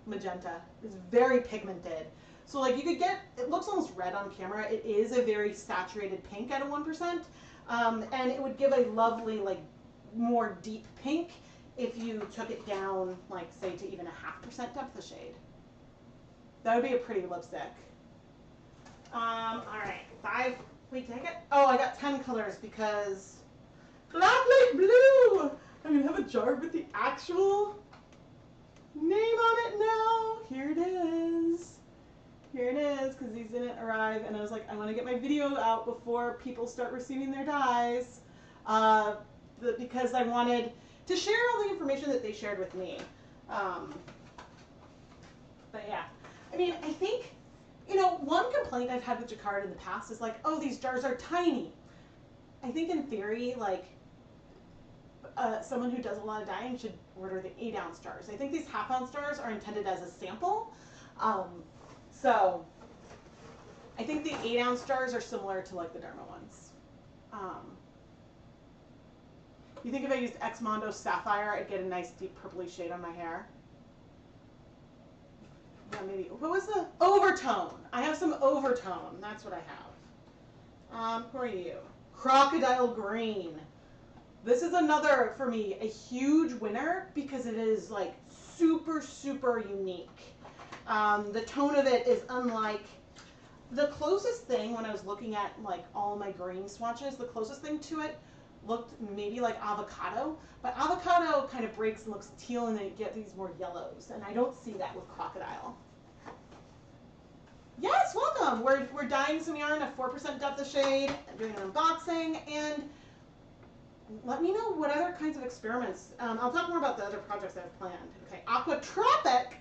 magenta is very pigmented, so like you could get, it looks almost red on camera. It is a very saturated pink at a 1%, and it would give a lovely like more deep pink if you took it down like say to even a 0.5% depth of shade. That would be a pretty lipstick. All right, 5. Wait, did I get? Oh, I got 10 colors because Blacklight Blue! I'm gonna have a jar with the actual name on it now. Here it is. Here it is, because these didn't arrive, and I was like, I want to get my video out before people start receiving their dyes, because I wanted to share all the information that they shared with me. But yeah, I mean, I think You know, one complaint I've had with Jacquard in the past is like, oh, these jars are tiny. I think in theory, like, someone who does a lot of dyeing should order the 8-ounce jars. I think these half-ounce jars are intended as a sample. So I think the 8-ounce jars are similar to like the Derma ones. You think if I used X Mondo Sapphire, I'd get a nice deep purpley shade on my hair? Yeah, maybe. What was the overtone? I have some overtone. That's what I have. Who are you? Crocodile Green. This is another, for me, a huge winner because it is like super, super unique. The tone of it is unlike, the closest thing when I was looking at like all my green swatches, the closest thing to it looked maybe like avocado, but avocado kind of breaks and looks teal and then you get these more yellows, and I don't see that with Crocodile. Yes, welcome. We're dyeing some yarn at 4% depth of shade, doing an unboxing, and let me know what other kinds of experiments. I'll talk more about the other projects I have planned. Okay, Aqua Tropic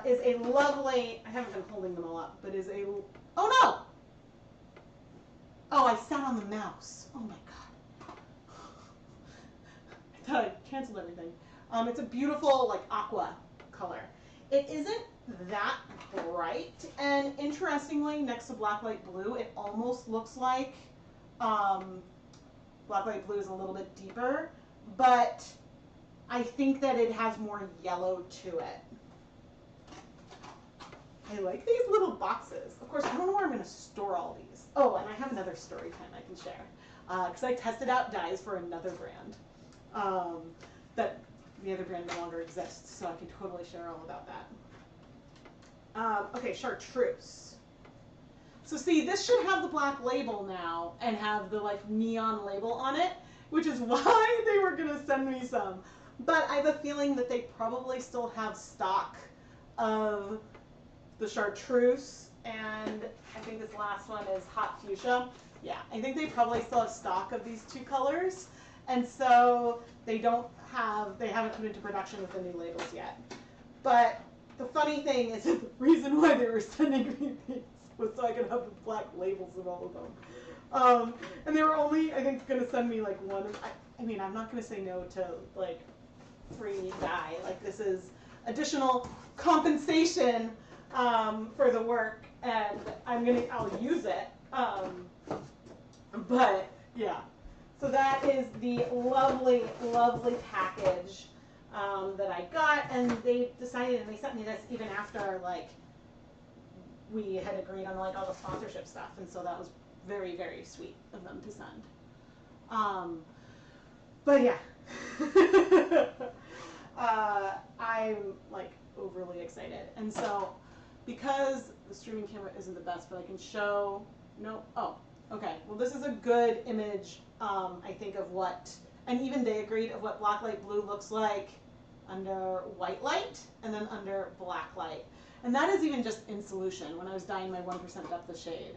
is a lovely, I haven't been holding them all up, but is a, oh no! Oh, I sat on the mouse. Oh my God. I thought I canceled everything. It's a beautiful like aqua color. It isn't that bright, and interestingly, next to Blacklight Blue, it almost looks like Blacklight Blue is a little bit deeper, but I think that it has more yellow to it. I like these little boxes. Of course, I don't know where I'm going to store all these. Oh, and I have another story time I can share. Because I tested out dyes for another brand. That the other brand no longer exists, so I can totally share all about that. Okay, chartreuse. So see, this should have the black label now and have the like neon label on it, which is why they were going to send me some. But I have a feeling that they probably still have stock of the chartreuse, and I think this last one is hot fuchsia. Yeah, I think they probably still have stock of these two colors, and so they haven't put into production with the new labels yet. But the funny thing is that the reason why they were sending me these was so I could have the black labels of all of them. And they were only, I think, going to send me like one. I mean, I'm not going to say no to like free dye. Like, this is additional compensation for the work, and I'll use it. But yeah, so that is the lovely, lovely package that I got, and they decided, and they sent me this even after like we had agreed on like all the sponsorship stuff, and so that was very, very sweet of them to send. But yeah, I'm like overly excited, and so because the streaming camera isn't the best, but I can show, no, oh, okay, well this is a good image, I think, of what, and even they agreed, of what Blacklight Blue looks like under white light and then under black light. And that is even just in solution. When I was dyeing my 1% depth of shade,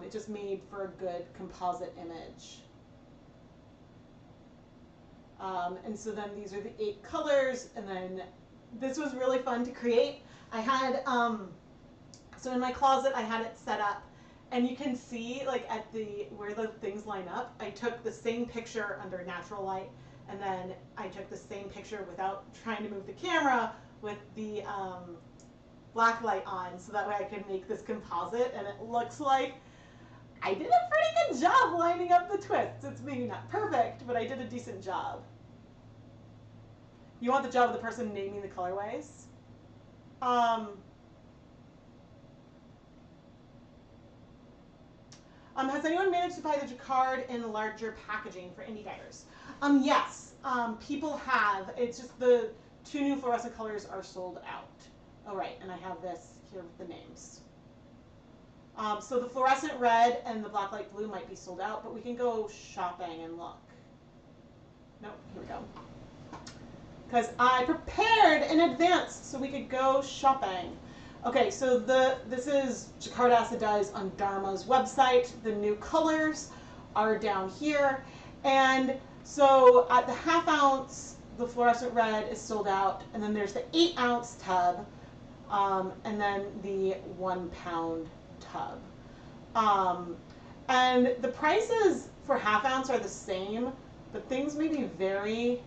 it just made for a good composite image. And so then these are the 8 colors, and then this was really fun to create. I had, so in my closet I had it set up, and you can see like at where the things line up, I took the same picture under natural light, and then I took the same picture without trying to move the camera with the black light on, so that way I could make this composite, and it looks like I did a pretty good job lining up the twists. It's maybe not perfect, but I did a decent job. You want the job of the person naming the colorways? Has anyone managed to buy the Jacquard in larger packaging for indie dyers? Yes, people have. It's just the 2 new fluorescent colors are sold out. Oh, right, and I have this here with the names. So the fluorescent red and the Blacklight Blue might be sold out, but we can go shopping and look. Nope, here we go. Because I prepared in advance so we could go shopping. Okay, so this is Jacquard Acid Dyes on Dharma's website. The new colors are down here. And so at the ½ ounce, the fluorescent red is sold out, and then there's the 8 ounce tub. and then the 1 pound tub. And the prices for half ounce are the same, but things maybe vary.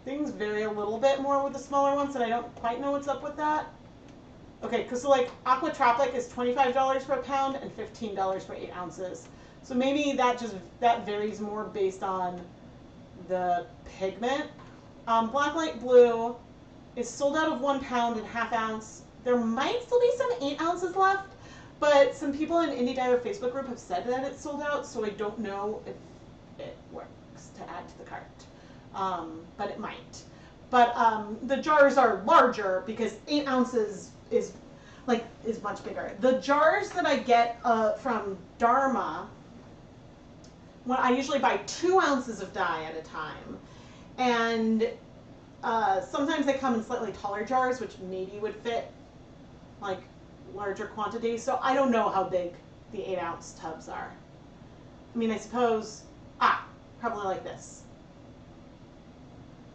Things vary a little bit more with the smaller ones, and I don't quite know what's up with that. Okay, because so like Aqua Tropic is $25 for a pound and $15 for 8 ounces. So maybe that varies more based on the pigment. Blacklight Blue is sold out of 1 pound and half ounce. There might still be some 8 ounces left, but some people in Indie Diver Facebook group have said that it's sold out, so I don't know if it works to add to the cart. But it might. But the jars are larger because 8 ounces is much bigger. The jars that I get from Dharma, when I usually buy 2 ounces of dye at a time, and sometimes they come in slightly taller jars, which maybe would fit like larger quantities. So I don't know how big the 8 ounce tubs are. I mean, I suppose, probably like this.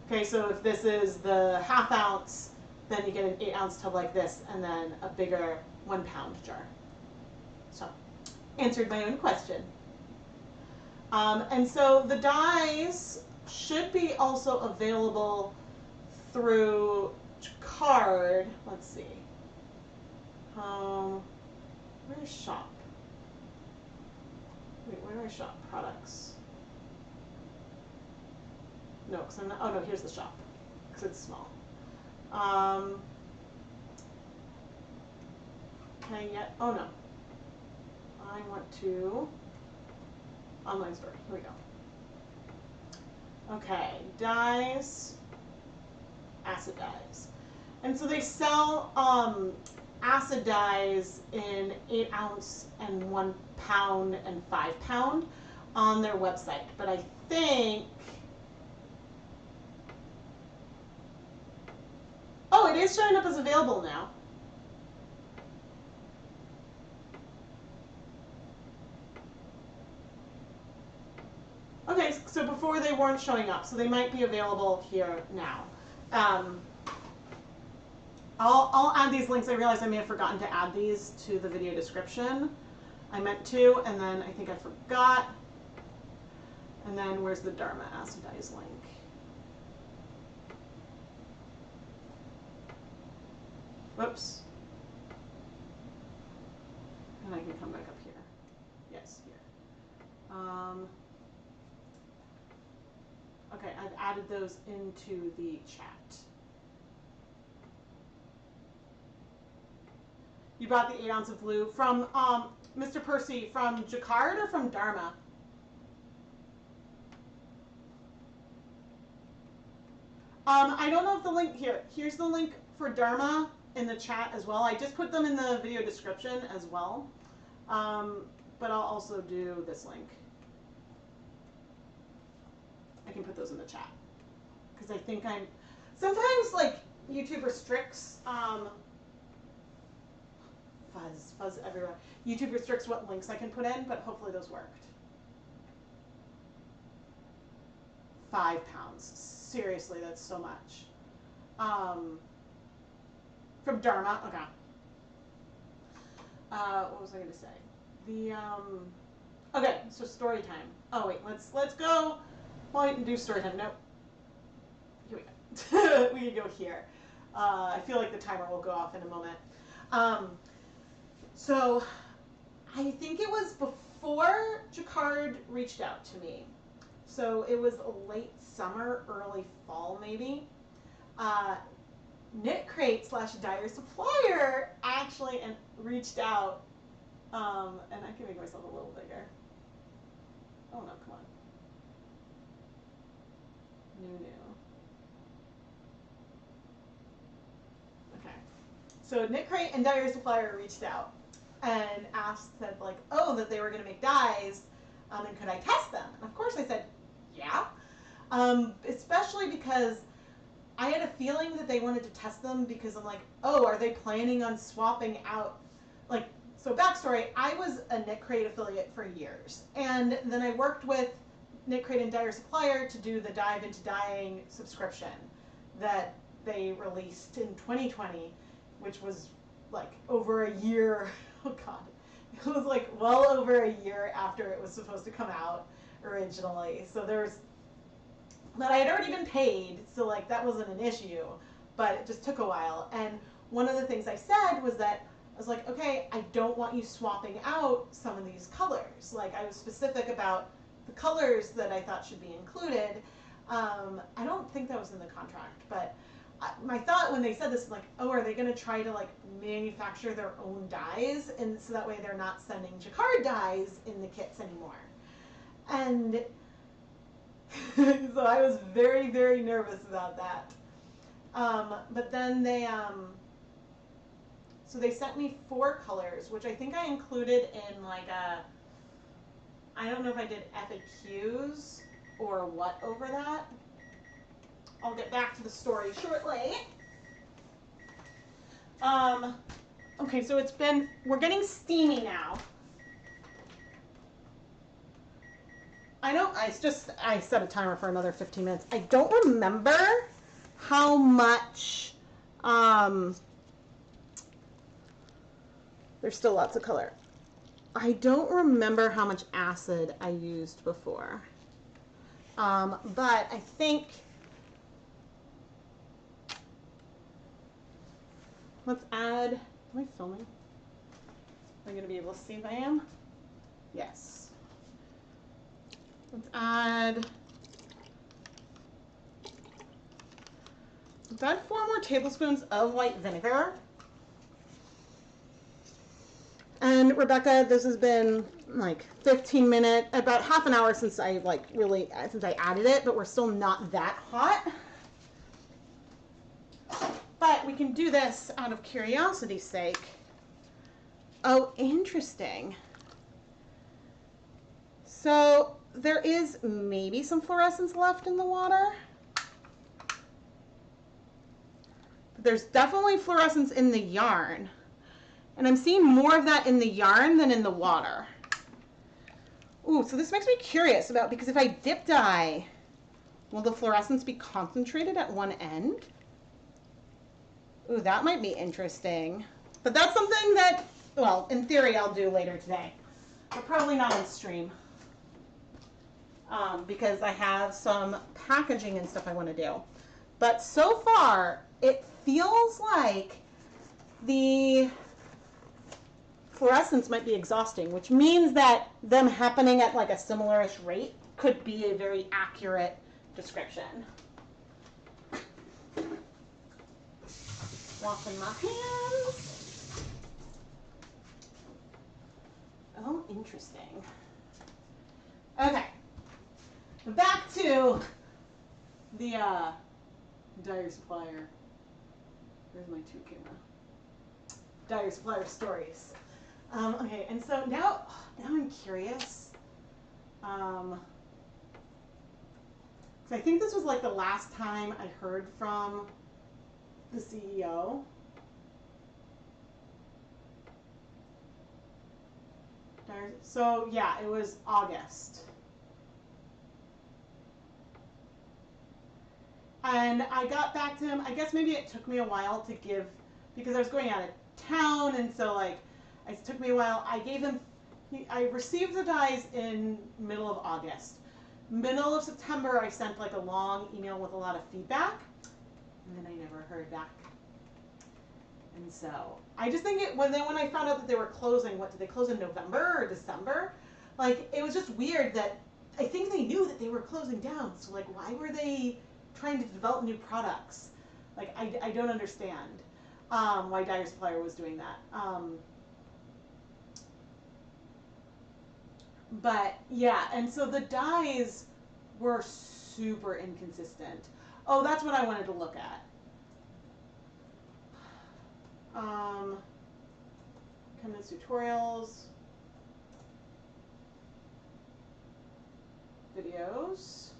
Okay, so if this is the half ounce, then you get an 8 ounce tub like this, and then a bigger 1 pound jar. So, answered my own question. And so the dyes should be also available through Jacquard. Let's see. Where's shop? Wait, where do I shop products? No, because I'm not. Oh no, here's the shop because it's small. Can I get? Oh no. I want to. Online store. Here we go. Okay, dyes, acid dyes. And so they sell acid dyes in 8 ounce and 1 pound and 5 pound on their website. But I think, oh, it is showing up as available now. Okay, so before they weren't showing up, so they might be available here now. I'll add these links. I realized I may have forgotten to add these to the video description. I meant to, and then I think I forgot. And then where's the Dharma acid dyes link? Whoops. And I can come back up here. Yes, here. Okay, I've added those into the chat. You bought the 8 ounce of blue from Mr. Percy, from Jacquard or from Dharma? I don't know if the link here. Here's the link for Dharma in the chat as well. I just put them in the video description as well. But I'll also do this link. I can put those in the chat because I think sometimes like YouTube restricts fuzz everywhere. YouTube restricts what links I can put in, but hopefully those worked. 5 pounds. Seriously, that's so much. From Dharma, okay. What was I going to say? Okay, so story time. Oh wait, let's go. Well, we can do story time. Nope. Here we go. We can go here. I feel like the timer will go off in a moment. So I think it was before Jacquard reached out to me. So it was late summer, early fall maybe. Knit Crate / Dyer Supplier actually reached out. And I can make myself a little bigger. Oh no, come on. New. Okay. So Knit Crate and Dyer Supplier reached out and said like, oh, that they were going to make dyes, and could I test them? And of course I said, yeah. Especially because I had a feeling that they wanted to test them because I'm like, oh, are they planning on swapping out, like, so backstory, I was a Knit Crate affiliate for years, and then I worked with Knit Crate and Dyer Supplier to do the Dive into Dyeing subscription. that they released in 2020, which was like over a year. Oh God, it was like well over a year after it was supposed to come out originally. So but I had already been paid, so like that wasn't an issue, but it just took a while. And one of the things I said was that I was like, okay, I don't want you swapping out some of these colors. Like I was specific about the colors that I thought should be included. I don't think that was in the contract, but my thought when they said this is like, oh, are they going to try to like manufacture their own dyes, and so that way they're not sending Jacquard dyes in the kits anymore. And so I was very, very nervous about that. But then so they sent me 4 colors, which I think I included in like I don't know if I did FAQs or what over that. I'll get back to the story shortly. Okay, so we're getting steamy now. I set a timer for another 15 minutes. I don't remember how much, there's still lots of color. I don't remember how much acid I used before. But I think, let's add, am I filming? Am I going to be able to see if I am? Yes. Let's add 4 more tablespoons of white vinegar. And Rebecca, this has been like 15 minutes, about half an hour since I added it, but we're still not that hot. But we can do this out of curiosity's sake. Oh, interesting. So there is maybe some fluorescence left in the water. But there's definitely fluorescence in the yarn. And I'm seeing more of that in the yarn than in the water. Ooh, so this makes me curious about, because if I dip dye, will the fluorescence be concentrated at one end? Ooh, that might be interesting. But that's something that, well, in theory I'll do later today. But probably not on stream. Because I have some packaging and stuff I want to do. But so far, it feels like the fluorescence might be exhausting, which means that them happening at like a similar-ish rate could be a very accurate description. Washing my hands. Oh, interesting. Okay. Back to the dyer supplier. Where's my 2 camera? Dyer supplier stories. Okay, and so now I'm curious. So I think this was like the last time I heard from the CEO. So yeah, it was August. And I got back to him. I guess maybe it took me a while to give, because I was going out of town, and so like it took me a while. I gave him, I received the dyes in middle of August. Middle of September, I sent like a long email with a lot of feedback, and then I never heard back. And so I just think when I found out that they were closing, what did they close in November or December? Like it was just weird that I think they knew that they were closing down. So like, why were they trying to develop new products? Like I don't understand why Dyer Supplier was doing that. But yeah, and so the dyes were super inconsistent. Oh, that's what I wanted to look at. ChemKnits tutorials, videos.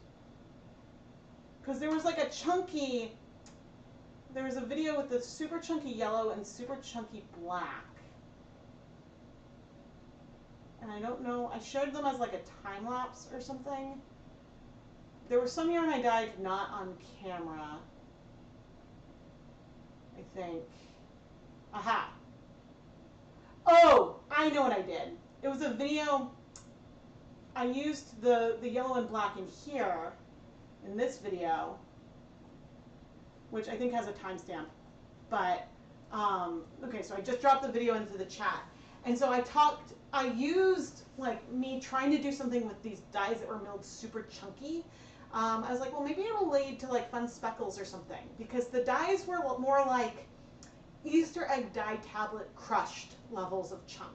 Because there was like a chunky, there was a video with the super chunky yellow and super chunky black. And I don't know, I showed them as like a time lapse or something. There was some yarn I dyed not on camera. I think. Aha. Oh, I know what I did. It was a video. I used the yellow and black in here, in this video, which I think has a timestamp. But, okay, so I just dropped the video into the chat. And so I used, like, me trying to do something with these dyes that were milled super chunky. I was like, well, maybe it'll lead to, like, fun speckles or something. Because the dyes were more like Easter egg dye tablet crushed levels of chunk.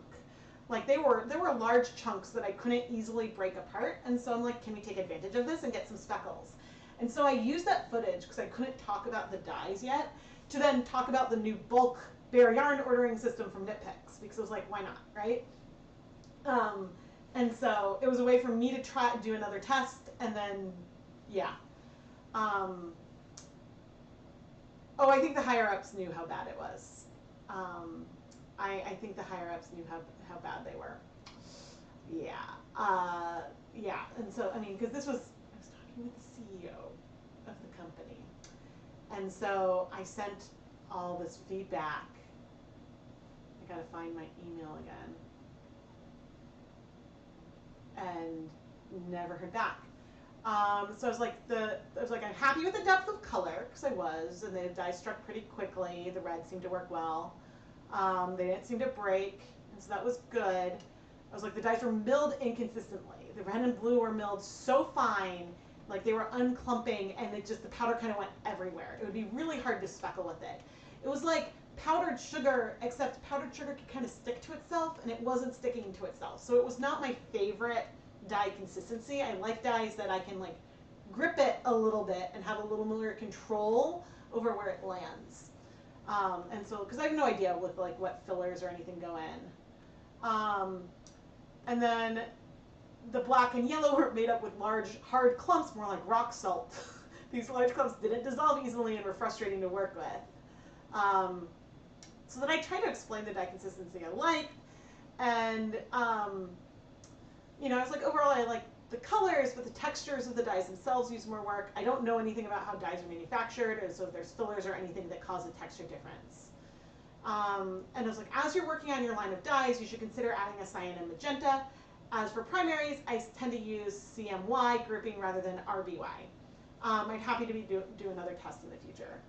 Like, there were large chunks that I couldn't easily break apart. And so I'm like, can we take advantage of this and get some speckles? And so I used that footage, because I couldn't talk about the dyes yet, to then talk about the new bulk bare yarn ordering system from Knit Picks, because I was like, why not, right? And so it was a way for me to try to do another test, and then, yeah. Oh, I think the higher-ups knew how bad it was. I think the higher-ups knew how bad they were. Yeah. Yeah, and so, I mean, because I was talking with the CEO of the company. And so I sent all this feedback. I gotta find my email again. And never heard back. So I was like, I'm happy with the depth of color, because I was, and the dye struck pretty quickly. The red seemed to work well. They didn't seem to break, and so that was good. I was like, the dyes were milled inconsistently. The red and blue were milled so fine, like they were unclumping, and the powder kind of went everywhere. It would be really hard to speckle with it. It was like powdered sugar, except powdered sugar could kind of stick to itself, and it wasn't sticking to itself. So it was not my favorite dye consistency. I like dyes that I can like grip it a little bit and have a little more control over where it lands. And so, because I have no idea with like what fillers or anything go in. And then the black and yellow were made up with large, hard clumps, more like rock salt. These large clumps didn't dissolve easily and were frustrating to work with. So then I tried to explain the dye consistency I liked, and you know, I was like, overall I like the colors, but the textures of the dyes themselves use more work. I don't know anything about how dyes are manufactured, or so if there's fillers or anything that cause a texture difference. And I was like, as you're working on your line of dyes, you should consider adding a cyan and magenta. As for primaries, I tend to use CMY grouping rather than RBY. I'd happy to do another test in the future.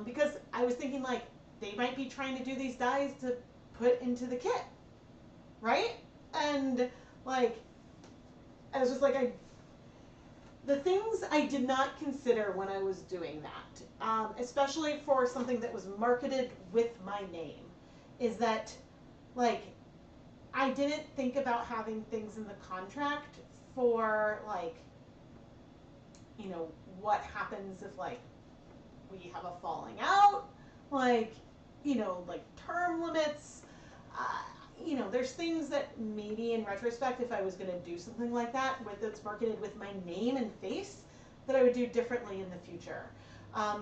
Because I was thinking like, they might be trying to do these dyes to put into the kit, right? And like, I was just like, the things I did not consider when I was doing that, especially for something that was marketed with my name, is that, like, I didn't think about having things in the contract for, like, you know, what happens if, like, we have a falling out, like, you know, like term limits. You know, there's things that maybe in retrospect, if I was going to do something like that that's marketed with my name and face, that I would do differently in the future.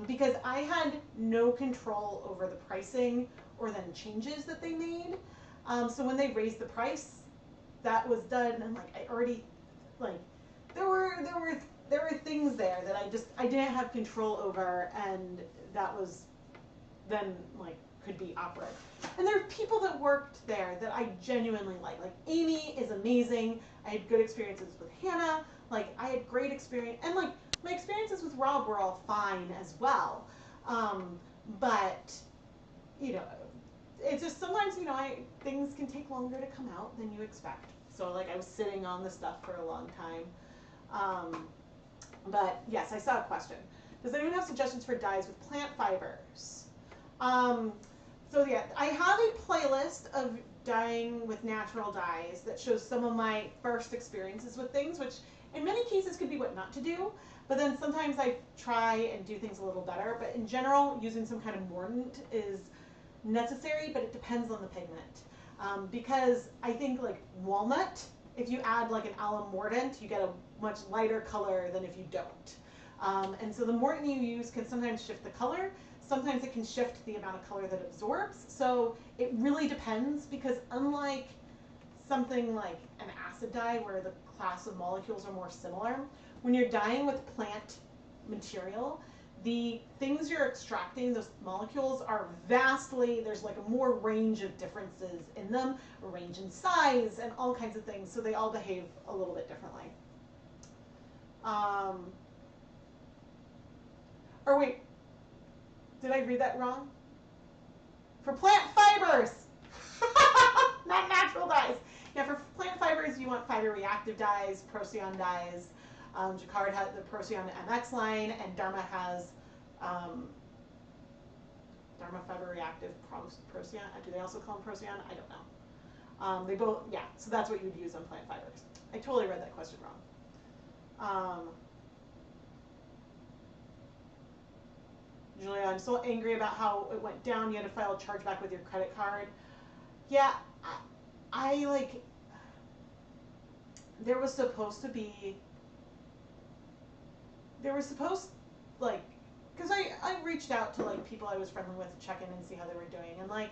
Because I had no control over the pricing or then changes that they made. So when they raised the price, that was done, and like I already, like, there were things there that I didn't have control over, and that was then like could be awkward. And there are people that worked there that I genuinely like. Like, Amy is amazing. I had good experiences with Hannah. Like, I had great experience. And, like, my experiences with Rob were all fine as well. But, you know, it's just sometimes, you know, things can take longer to come out than you expect. So, like, I was sitting on the stuff for a long time. But, yes, I saw a question. Does anyone have suggestions for dyes with plant fibers? So yeah, I have a playlist of dyeing with natural dyes that shows some of my first experiences with things, which in many cases could be what not to do, but then sometimes I try and do things a little better. But in general, using some kind of mordant is necessary, but it depends on the pigment. Because I think like walnut, if you add like an alum mordant, you get a much lighter color than if you don't. And so the mordant you use can sometimes shift the color. Sometimes it can shift the amount of color that it absorbs. So it really depends, because unlike something like an acid dye where the class of molecules are more similar, when you're dyeing with plant material, the things you're extracting, those molecules, are vastly, there's like a more range of differences in them, a range in size and all kinds of things, so they all behave a little bit differently. Or wait, did I read that wrong? For plant fibers, not natural dyes. Yeah, for plant fibers, you want fiber reactive dyes, Procyon dyes. Jacquard has the Procyon MX line, and Dharma has Dharma fiber reactive Procyon. Do they also call them Procyon? I don't know. They both, yeah, so that's what you would use on plant fibers. I totally read that question wrong. Julia, I'm so angry about how it went down. You had to file a chargeback with your credit card. Yeah, I like, there was supposed, like, because I reached out to, like, people I was friendly with to check in and see how they were doing. And, like,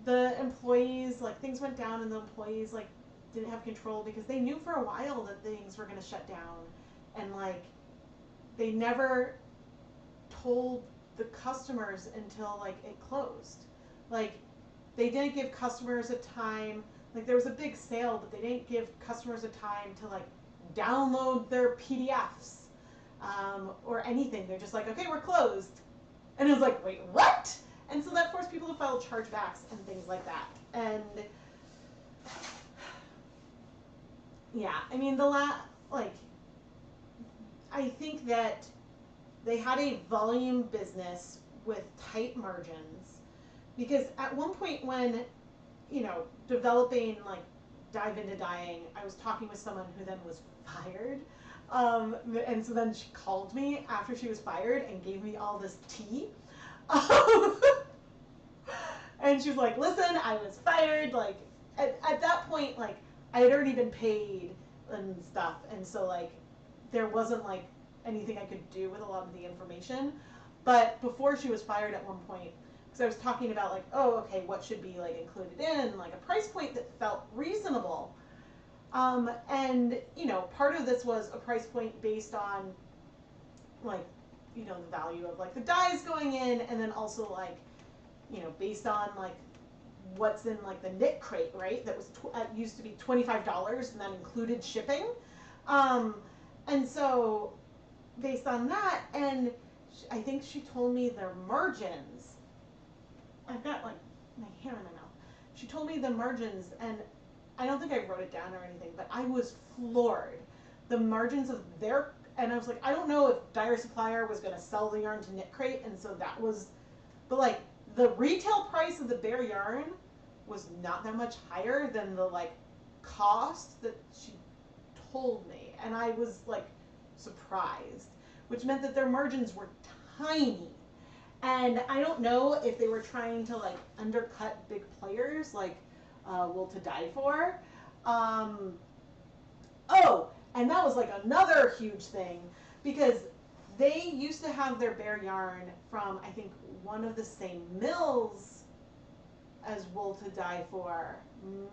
the employees, like, things went down and the employees, like, didn't have control because they knew for a while that things were going to shut down. And, like, they never told the customers until, like, it closed. Like, they didn't give customers a time. Like, there was a big sale, but they didn't give customers a time to, like, download their PDFs or anything. They're just like, okay, we're closed. And it was like, wait, what? And so that forced people to file chargebacks and things like that. And yeah, I mean, I think that they had a volume business with tight margins, because at one point when, you know, developing, like, dive into dyeing, I was talking with someone who then was fired. And so then she called me after she was fired and gave me all this tea. And she was like, listen, I was fired. Like, at that point, like, I had already been paid and stuff. And so, like, there wasn't, like, anything I could do with a lot of the information. But before she was fired at one point, because I was talking about, like, oh, okay, what should be, like, included in, like, a price point that felt reasonable. And, you know, part of this was a price point based on, like, you know, the value of, like, the dyes going in, and then also, like, you know, based on, like, what's in, like, the knit crate, right? That was used to be $25, and that included shipping. And so, based on that, and I think she told me their margins. I've got, like, my hair in my mouth. She told me the margins, and I don't think I wrote it down or anything, but I was floored. The margins of their, and I was like, I don't know if Dyer Supplier was going to sell the yarn to Knit Crate, and so that was, but, like, the retail price of the bare yarn was not that much higher than the, like, cost that she told me, and I was, like, surprised, which meant that their margins were tiny. And I don't know if they were trying to, like, undercut big players like Wool to Die For. Oh, and that was, like, another huge thing, because they used to have their bare yarn from, I think, one of the same mills as Wool to Die For,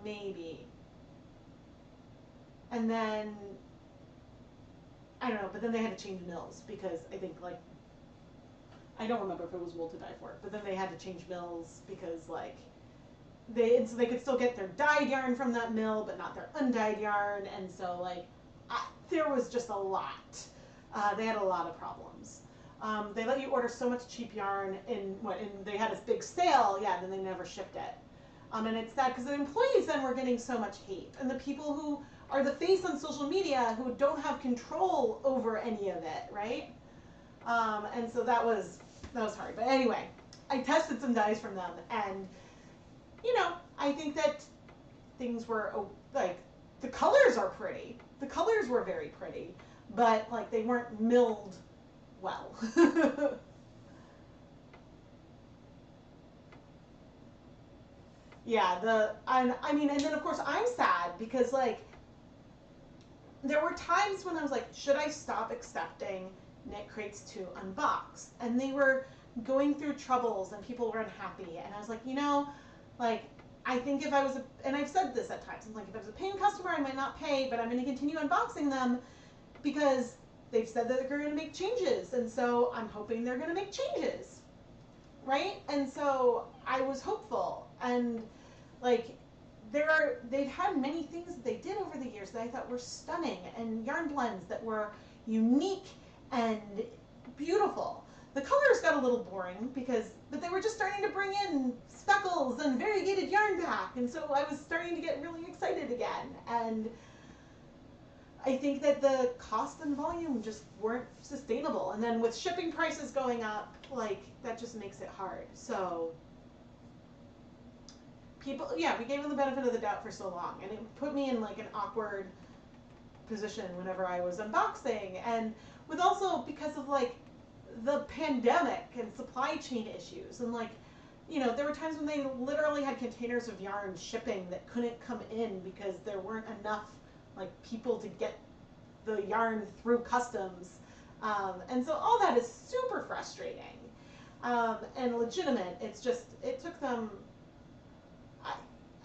maybe. And then, I don't know, but then they had to change mills because I think, like, I don't remember if it was Wool to Die For, but then they had to change mills because, like, and so they could still get their dyed yarn from that mill, but not their undyed yarn, and so, like, there was just a lot. They had a lot of problems. They let you order so much cheap yarn, and they had this big sale, yeah, and then they never shipped it. And it's sad because the employees then were getting so much hate, and the people who are the face on social media who don't have control over any of it, right? And so that was hard. But anyway, I tested some dyes from them, and, you know, I think that things were, like, the colors are pretty. The colors were very pretty, but, like, they weren't milled well. Yeah, and then, of course, I'm sad because, like, there were times when I was like, should I stop accepting knit crates to unbox? And they were going through troubles and people were unhappy. And I was like, you know, like, I think if I was, and I've said this at times, I'm like, if I was a paying customer, I might not pay, but I'm going to continue unboxing them because they've said that they're going to make changes, and so I'm hoping they're going to make changes, right? And so I was hopeful, and like they've had many things that they did over the years that I thought were stunning, and yarn blends that were unique and beautiful. The colors got a little boring but they were just starting to bring in speckles and variegated yarn back, and so I was starting to get really excited again. And I think that the cost and volume just weren't sustainable. And then with shipping prices going up, like, that just makes it hard. So we gave them the benefit of the doubt for so long, and it put me in like an awkward position whenever I was unboxing, and with also because of like the pandemic and supply chain issues, and like, you know, there were times when they literally had containers of yarn shipping that couldn't come in because there weren't enough like people to get the yarn through customs, and so all that is super frustrating, and legitimate. It's just, it took them,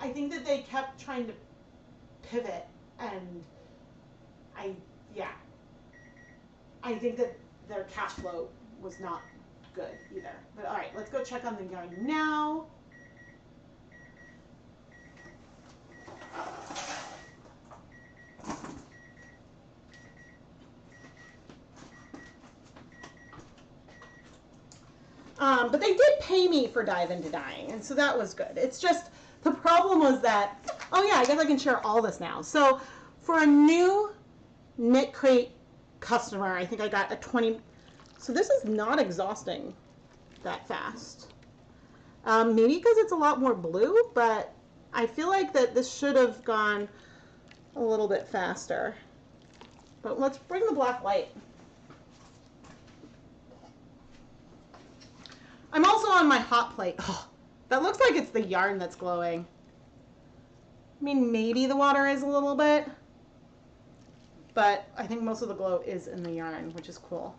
I think that they kept trying to pivot, and I think that their cash flow was not good either. But all right, let's go check on the yarn now. But they did pay me for Dive Into Dyeing, and so that was good. It's just, the problem was that, oh yeah, I guess I can share all this now. So for a new Knit Crate customer, I think I got a 20, so this is not exhausting that fast. Maybe because it's a lot more blue, but I feel like that this should have gone a little bit faster. But let's bring the Blacklight. I'm also on my hot plate. Oh, that looks like it's the yarn that's glowing. I mean, maybe the water is a little bit, but I think most of the glow is in the yarn, which is cool.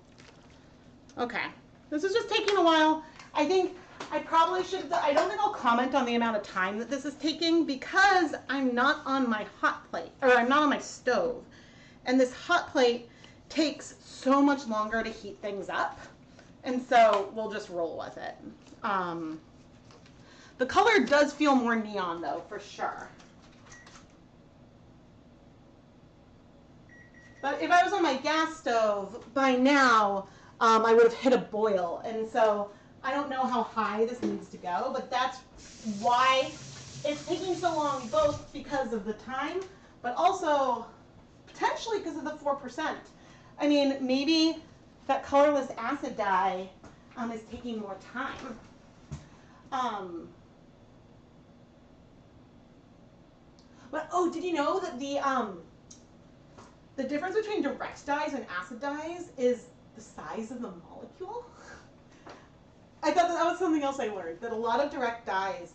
Okay, this is just taking a while. I think I probably should, I don't think I'll comment on the amount of time that this is taking because I'm not on my hot plate, or I'm not on my stove. And this hot plate takes so much longer to heat things up. And so we'll just roll with it. The color does feel more neon though, for sure. But if I was on my gas stove, by now I would have hit a boil. And so I don't know how high this needs to go, but that's why it's taking so long, both because of the time, but also potentially because of the 4%. I mean, maybe that colorless acid dye is taking more time. But oh, did you know that the difference between direct dyes and acid dyes is the size of the molecule? I thought that was something else I learned, that a lot of direct dyes,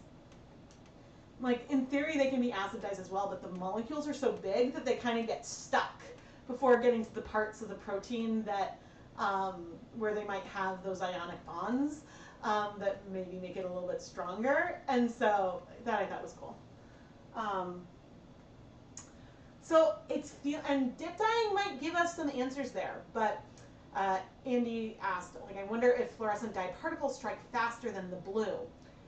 like in theory they can be acid dyes as well, but the molecules are so big that they kind of get stuck before getting to the parts of the protein that where they might have those ionic bonds that maybe make it a little bit stronger. And so that I thought was cool. So and dip dyeing might give us some answers there, but Andy asked, like, I wonder if fluorescent dye particles strike faster than the blue.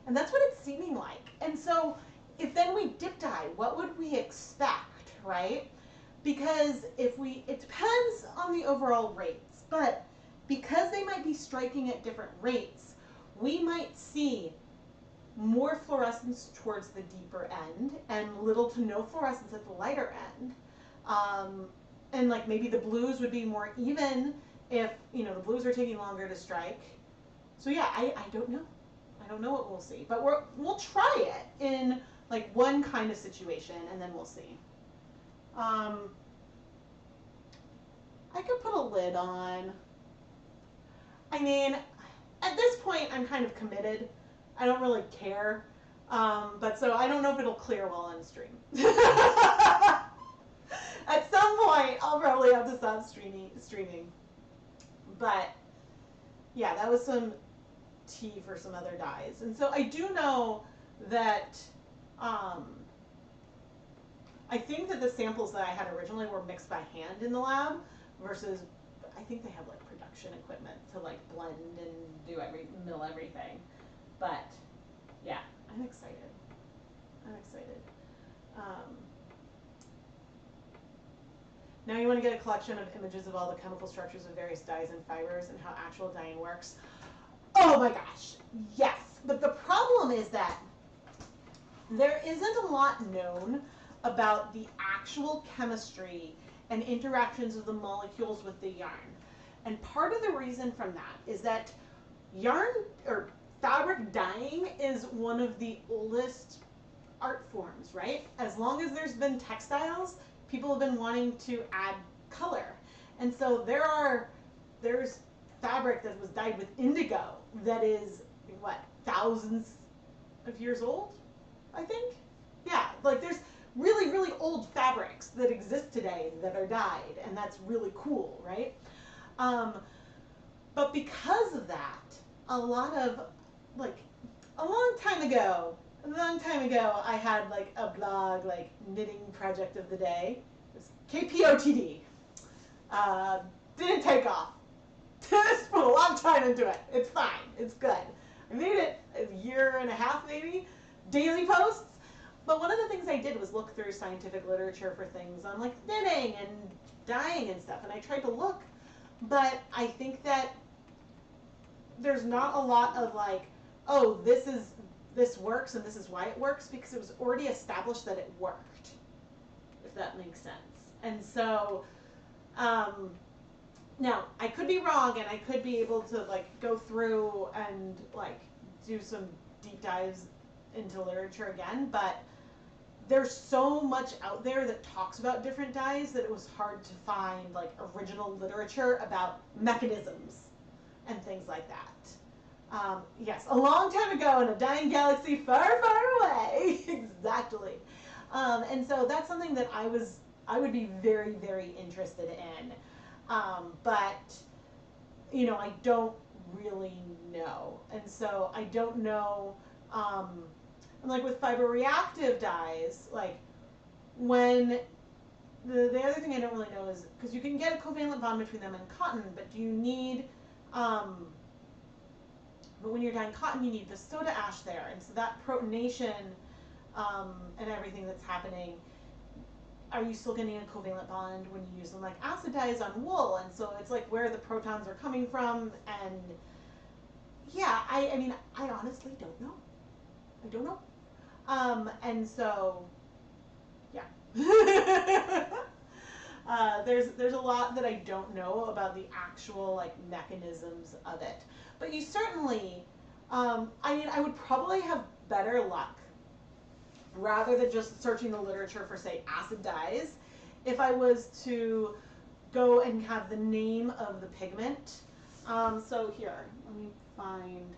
And that's what it's seeming like. And so if then we dip dye, what would we expect, right? Because it depends on the overall rates, but because they might be striking at different rates, we might see more fluorescence towards the deeper end and little to no fluorescence at the lighter end. And like maybe the blues would be more even if, you know, the blues are taking longer to strike. So yeah, I don't know. I don't know what we'll see, but we'll try it in like one kind of situation and then we'll see. I could put a lid on. I mean, at this point, I'm kind of committed. I don't really care. But so I don't know if it'll clear while on stream. At some point, I'll probably have to stop streaming. But yeah, that was some tea for some other dyes. And so I do know that I think that the samples that I had originally were mixed by hand in the lab versus I think they have like production equipment to like blend and mill everything. But yeah, I'm excited. I'm excited. Now you want to get a collection of images of all the chemical structures of various dyes and fibers and how actual dyeing works. Oh my gosh, yes. But the problem is that there isn't a lot known about the actual chemistry and interactions of the molecules with the yarn. And part of the reason from that is that yarn or fabric dyeing is one of the oldest art forms, right? As long as there's been textiles, people have been wanting to add color. And so there's fabric that was dyed with indigo that is, what, thousands of years old, I think? Yeah, like there's really, really old fabrics that exist today that are dyed, and that's really cool, right? But because of that, a long time ago, I had like a blog, like knitting project of the day. It was KPOTD. Didn't take off. Just put a long time into it. It's fine. It's good. I made it a year and a half maybe, daily posts. But one of the things I did was look through scientific literature for things on like knitting and dyeing and stuff. And I tried to look, but I think that there's not a lot of like, oh, this works and this is why it works, because it was already established that it worked, if that makes sense. And so, now I could be wrong, and I could be able to like go through and like do some deep dives into literature again, but there's so much out there that talks about different dyes that it was hard to find like original literature about mechanisms and things like that. Yes, a long time ago in a dying galaxy far, far away. Exactly. And so that's something that I would be very, very interested in. But, you know, I don't really know. And so I don't know, and like with fiber reactive dyes, like when the other thing I don't really know is, because you can get a covalent bond between them and cotton, but do you need, but when you're dyeing cotton, you need the soda ash there. And so that protonation and everything that's happening, are you still getting a covalent bond when you use them like acid dyes on wool? And so it's like where the protons are coming from. And yeah, I mean, I honestly don't know. I don't know. And so, yeah. There's a lot that I don't know about the actual like mechanisms of it. But you certainly, I mean, I would probably have better luck rather than just searching the literature for, say, acid dyes, if I was to go and have the name of the pigment. So here, let me find,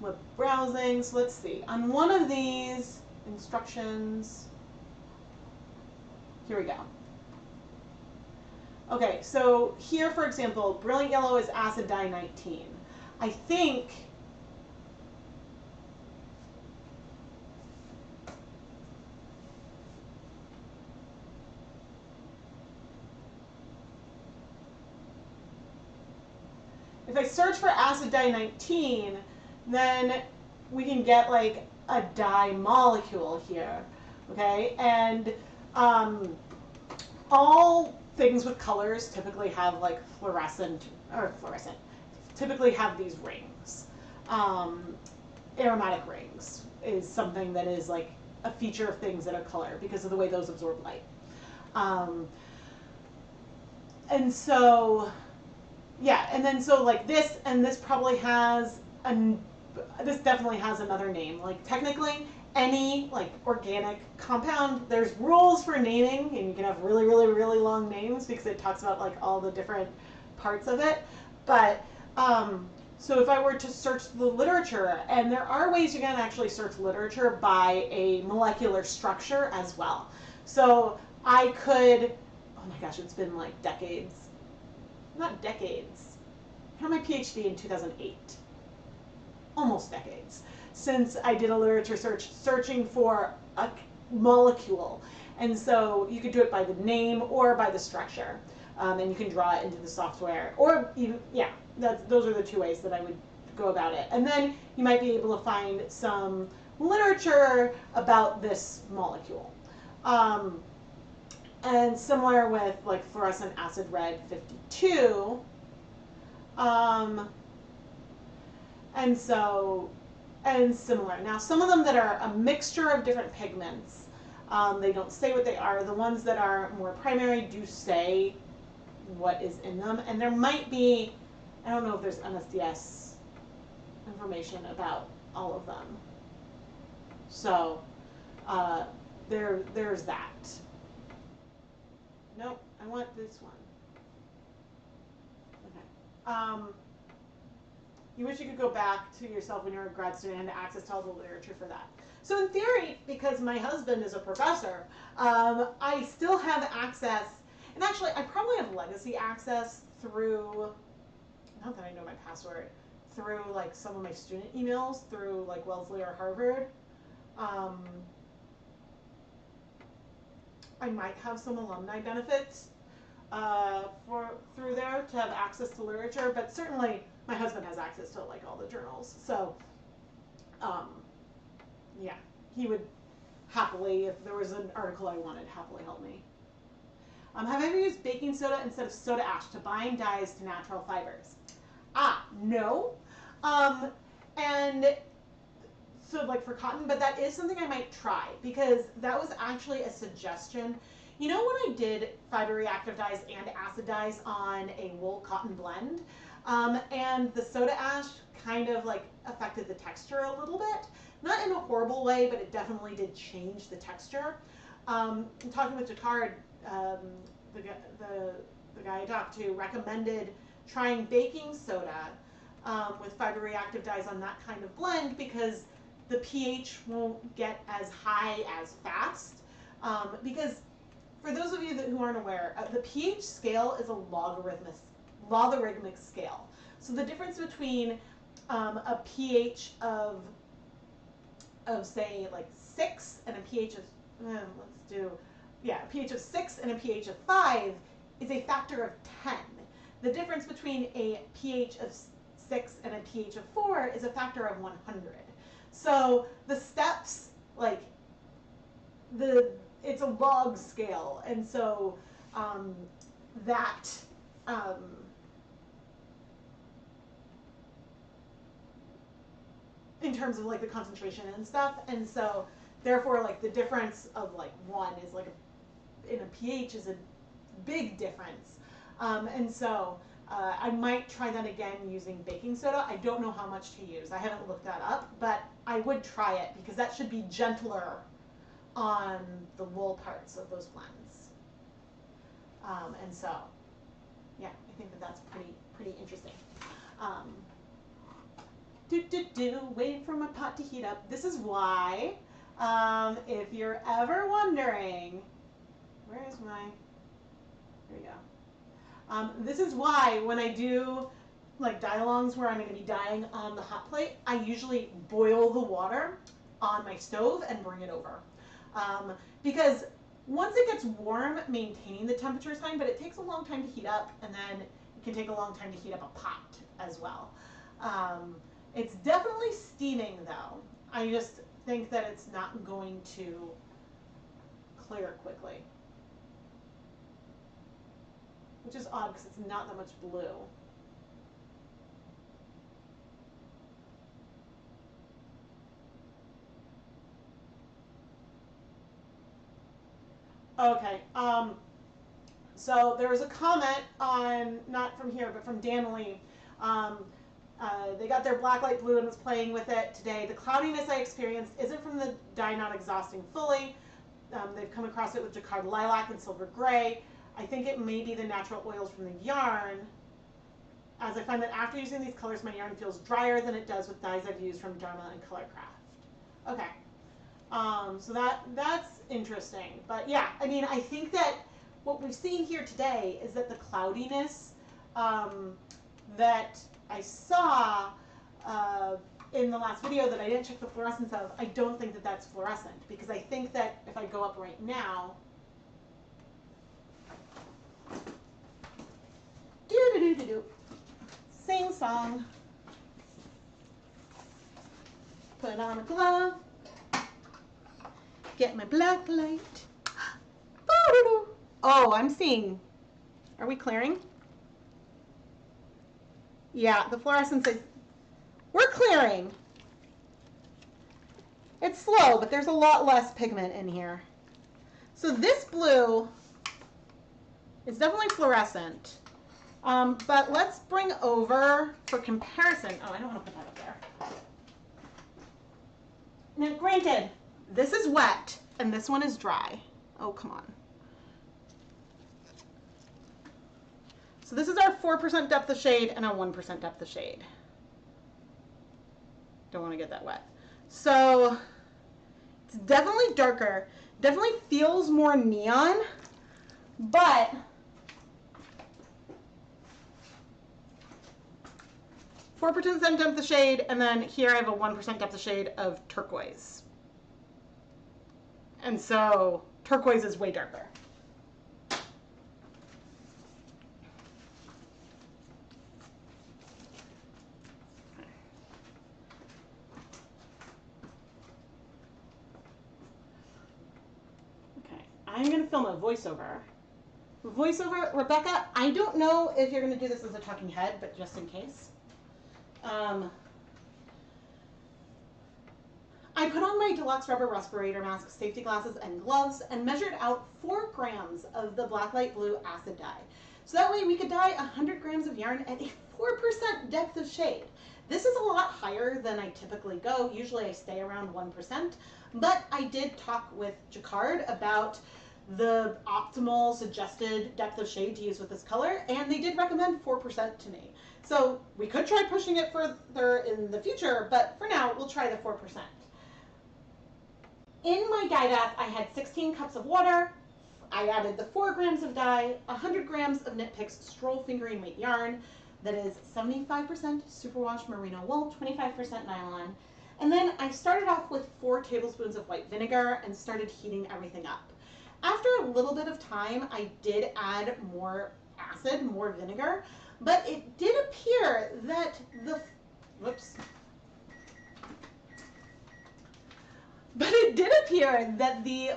with browsing, so let's see. On one of these instructions, here we go. Okay, so here, for example, brilliant yellow is acid dye 19. I think if I search for acid dye 19, then we can get like a dye molecule here, okay? And all things with colors typically have like fluorescent, typically have these rings. Aromatic rings is something that is like a feature of things that are color because of the way those absorb light. And so, yeah, and then so like this, and this probably has this definitely has another name. Like technically, any like organic compound, there's rules for naming, and you can have really, really, really long names because it talks about like all the different parts of it. But so if I were to search the literature, and there are ways you can actually search literature by a molecular structure as well. So I could, oh my gosh, it's been like decades, not decades. got my PhD in 2008, almost decades, since I did a literature search searching for a molecule. And so you could do it by the name or by the structure. And you can draw it into the software, or even, yeah, those are the two ways that I would go about it. And then you might be able to find some literature about this molecule. And similar with like fluorescent acid red 52. And similar. Now, some of them that are a mixture of different pigments, they don't say what they are. The ones that are more primary do say what is in them, and there might be, I don't know if there's MSDS information about all of them. So there's that. Nope, I want this one. Okay. You wish you could go back to yourself when you were a grad student and had access to all the literature for that. So in theory, because my husband is a professor, I still have access. And actually, I probably have legacy access through, not that I know my password, through like some of my student emails through like Wellesley or Harvard. I might have some alumni benefits through there to have access to literature, but certainly my husband has access to like all the journals. So, yeah, he would happily, if there was an article I wanted, happily help me. Have I ever used baking soda instead of soda ash to bind dyes to natural fibers? No. And so like for cotton, but that is something I might try, because that was actually a suggestion. You know, when I did fiber reactive dyes and acid dyes on a wool cotton blend, and the soda ash kind of like affected the texture a little bit, not in a horrible way, but it definitely did change the texture. Talking with Jacquard, the guy I talked to recommended trying baking soda with fiber reactive dyes on that kind of blend, because the pH won't get as high as fast. Because for those of you who aren't aware, the pH scale is a logarithmic scale. So the difference between a pH of say like 6 and a pH of a pH of 6 and a pH of 5 is a factor of 10. The difference between a pH of 6 and a pH of 4 is a factor of 100. So the steps, like it's a log scale, and so that in terms of like the concentration and stuff, and so therefore like the difference of like 1 is like in a pH is a big difference, and so I might try that again using baking soda. I don't know how much to use. I haven't looked that up, but I would try it, because that should be gentler on the wool parts of those blends. And so, yeah, I think that that's pretty interesting. Waiting for my pot to heat up. This is why, if you're ever wondering, where is my, here we go. This is why when I do like dye-alongs where I'm going to be dyeing on the hot plate, I usually boil the water on my stove and bring it over. Because once it gets warm, maintaining the temperature is fine, but it takes a long time to heat up, and then it can take a long time to heat up a pot as well. It's definitely steaming though. I just think that it's not going to clear quickly. Which is odd, because it's not that much blue. Okay, so there was a comment on, not from here, but from Dan Lee. They got their Blacklight blue and was playing with it today. The cloudiness I experienced isn't from the dye not exhausting fully. They've come across it with Jacquard lilac and silver gray. I think it may be the natural oils from the yarn, as I find that after using these colors, my yarn feels drier than it does with dyes I've used from Dharma and Colorcraft. Okay. So that's interesting. But yeah, I mean, I think that what we've seen here today is that the cloudiness that I saw in the last video that I didn't check the fluorescence of, I don't think that that's fluorescent, because I think that if I go up right now, sing song, put on a glove, get my black light. Oh, I'm seeing, are we clearing? Yeah, the fluorescence is, we're clearing. It's slow, but there's a lot less pigment in here. So this blue is definitely fluorescent. But let's bring over, for comparison, oh, I don't want to put that up there. Now, granted, this is wet, and this one is dry. Oh, come on. So this is our 4% depth of shade and a 1% depth of shade. Don't want to get that wet. So it's definitely darker, definitely feels more neon, but .4% depth of shade, and then here I have a 1% depth of shade of turquoise. And so turquoise is way darker. I'm going to film a voiceover. Voiceover, Rebecca, I don't know if you're going to do this as a talking head, but just in case. I put on my deluxe rubber respirator mask, safety glasses, and gloves, and measured out 4 grams of the Blacklight blue acid dye. So that way we could dye 100 grams of yarn at a 4% depth of shade. This is a lot higher than I typically go. Usually I stay around 1%, but I did talk with Jacquard about the optimal suggested depth of shade to use with this color, and they did recommend 4% to me. So we could try pushing it further in the future, but for now we'll try the 4%. In my dye bath, I had 16 cups of water. I added the 4 grams of dye, 100 grams of Knit Picks Stroll Fingering Weight yarn, that is 75% superwash merino wool, 25% nylon. And then I started off with 4 tablespoons of white vinegar and started heating everything up. After a little bit of time, I did add more acid, more vinegar, but it did appear that the,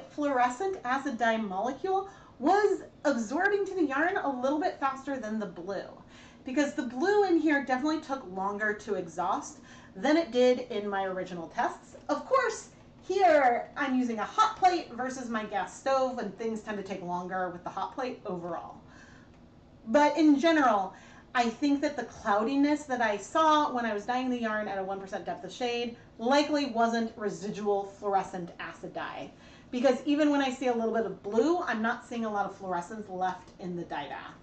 fluorescent acid dye molecule was absorbing to the yarn a little bit faster than the blue, because the blue in here definitely took longer to exhaust than it did in my original tests. Of course, here I'm using a hot plate versus my gas stove, and things tend to take longer with the hot plate overall. But in general, I think that the cloudiness that I saw when I was dyeing the yarn at a 1% depth of shade likely wasn't residual fluorescent acid dye, because even when I see a little bit of blue, I'm not seeing a lot of fluorescence left in the dye bath.